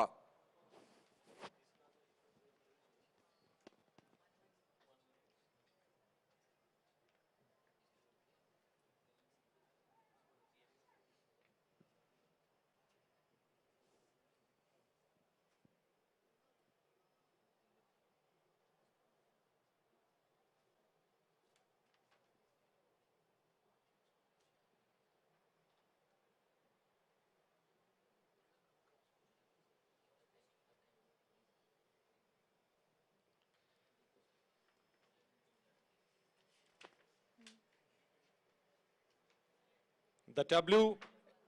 The tableau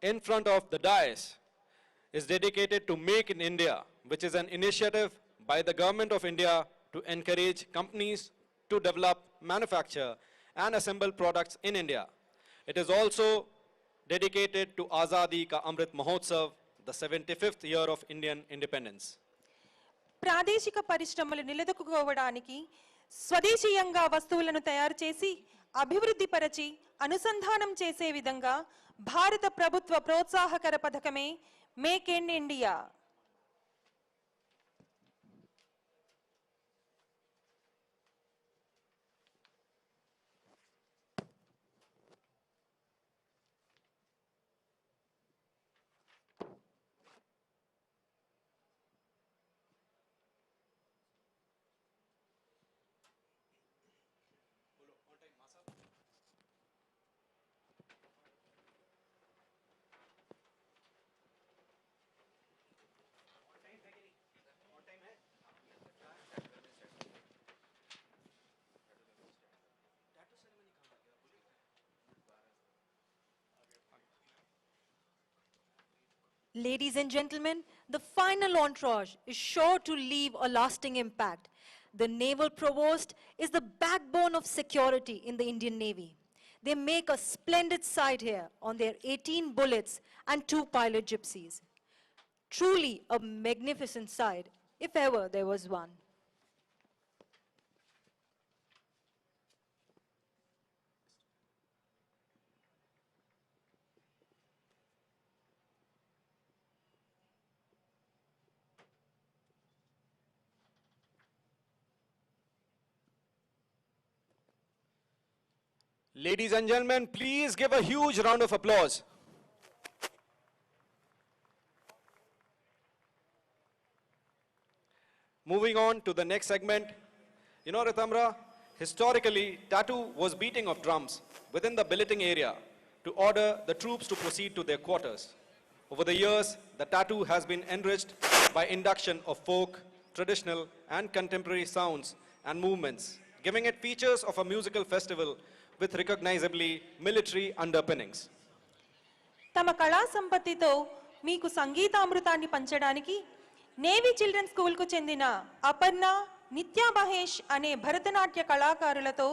in front of the dais is dedicated to Make in India, which is an initiative by the Government of India to encourage companies to develop, manufacture, and assemble products in India. It is also dedicated to Azadi Ka Amrit Mahotsav, the 75th year of Indian independence. ప్రాదేశిక పరిశ్రమలు నిలదొక్కుకోవడానికి స్వదేశీయంగా వస్తువులను తయారు చేసి అభివృద్ధి పరచి అనుసంధానం చేసే విధంగా భారత ప్రభుత్వ ప్రోత్సాహకర పథకమే make in India. Ladies and gentlemen, the final entourage is sure to leave a lasting impact. The Naval Provost is the backbone of security in the Indian Navy. They make a splendid sight here on their 18 bullets and 2 pilot gypsies. Truly a magnificent sight, if ever there was one. Ladies and gentlemen, please give a huge round of applause. Moving on to the next segment. You know, Ritamra, historically, tattoo was beating of drums within the billeting area to order the troops to proceed to their quarters. Over the years, the tattoo has been enriched by induction of folk, traditional and contemporary sounds and movements, giving it features of a musical festival with recognizably military underpinnings. తమ కళా సంపత్తితో మీకు సంగీతామృతాన్ని పంచడానికి navy children స్కూల్కు చెందిన అపర్ణ, నిత్యా మహేష్ అనే భరతనాట్య కళాకారులతో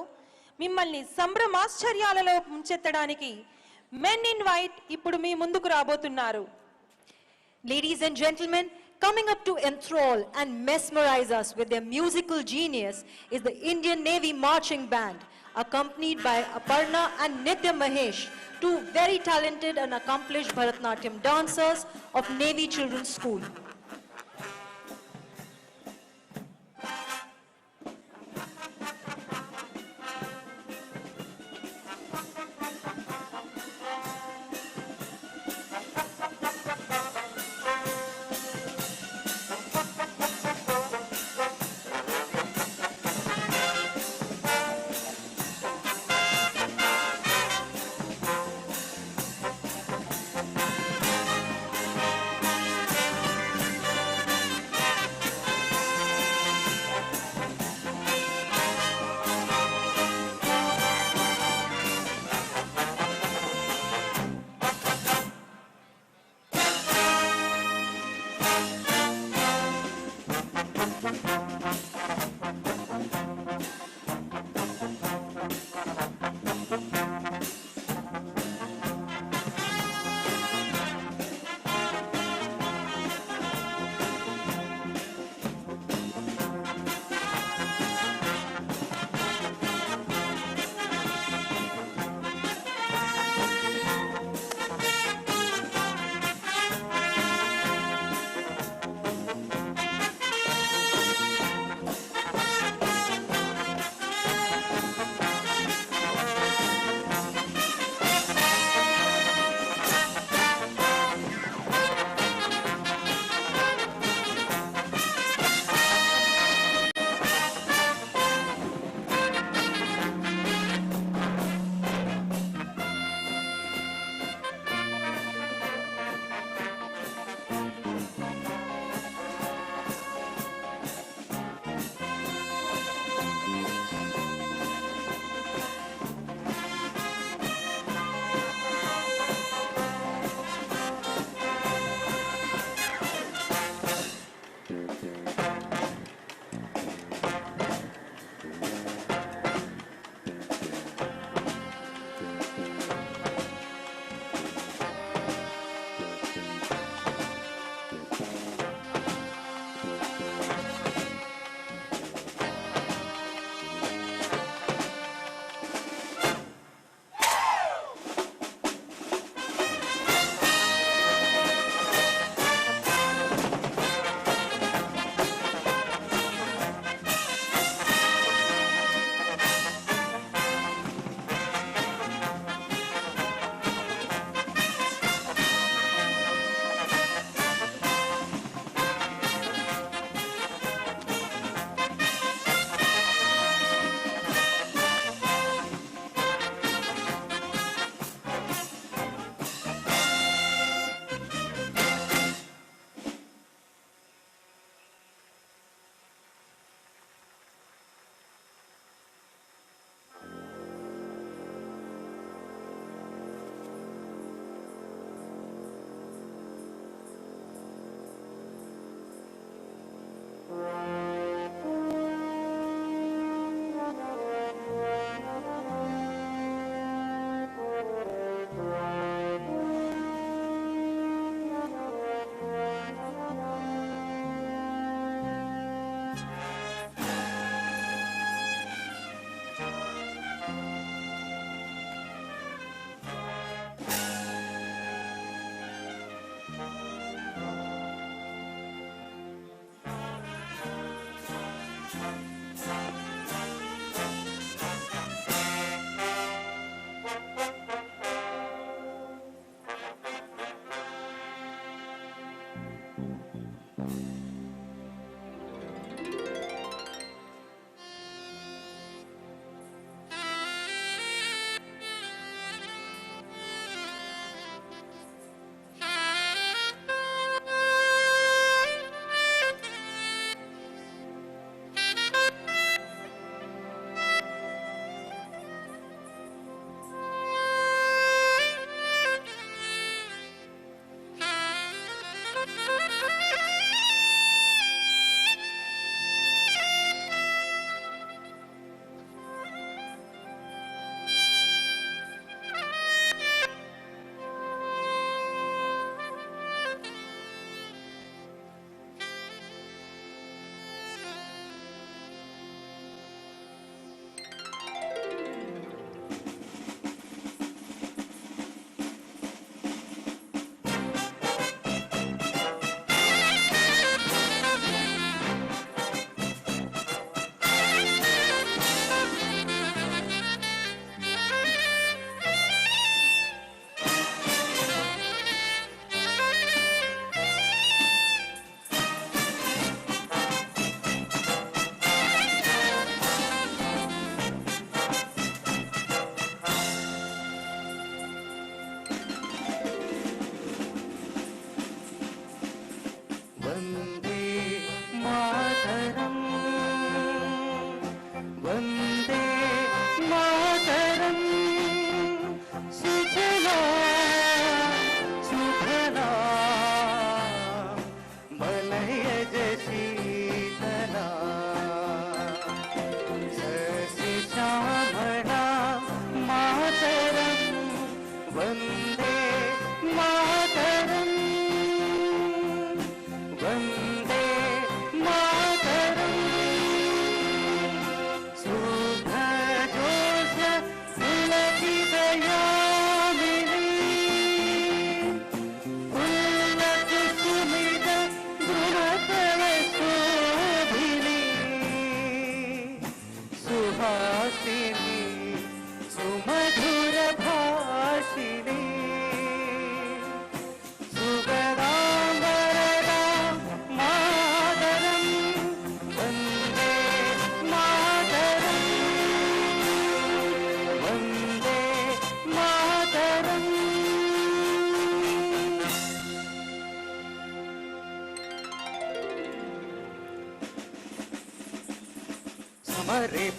మిమ్మల్ని సంభ్రమాశ్చర్యాలలో ముంచెత్తడానికి men in white ఇప్పుడు మీ ముందుకు రాబోతున్నారు. Ladies and gentlemen, coming up to enthrall and mesmerize us with their musical genius is the Indian Navy Marching Band, accompanied by Aparna and Nitya Mahesh, two very talented and accomplished Bharatanatyam dancers of Navy Children's School.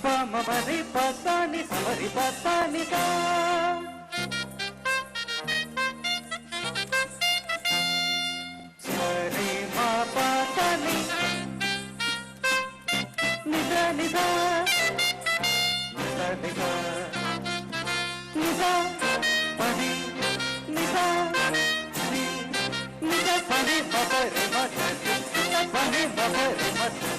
పమ మరి పసాని సమరి పసానిగా సరి మా పసాని నిజా నిజా నిజా నిజా నిజా పని నిజా ని నిజా పని మబరి మధరి పని మబరి మధరి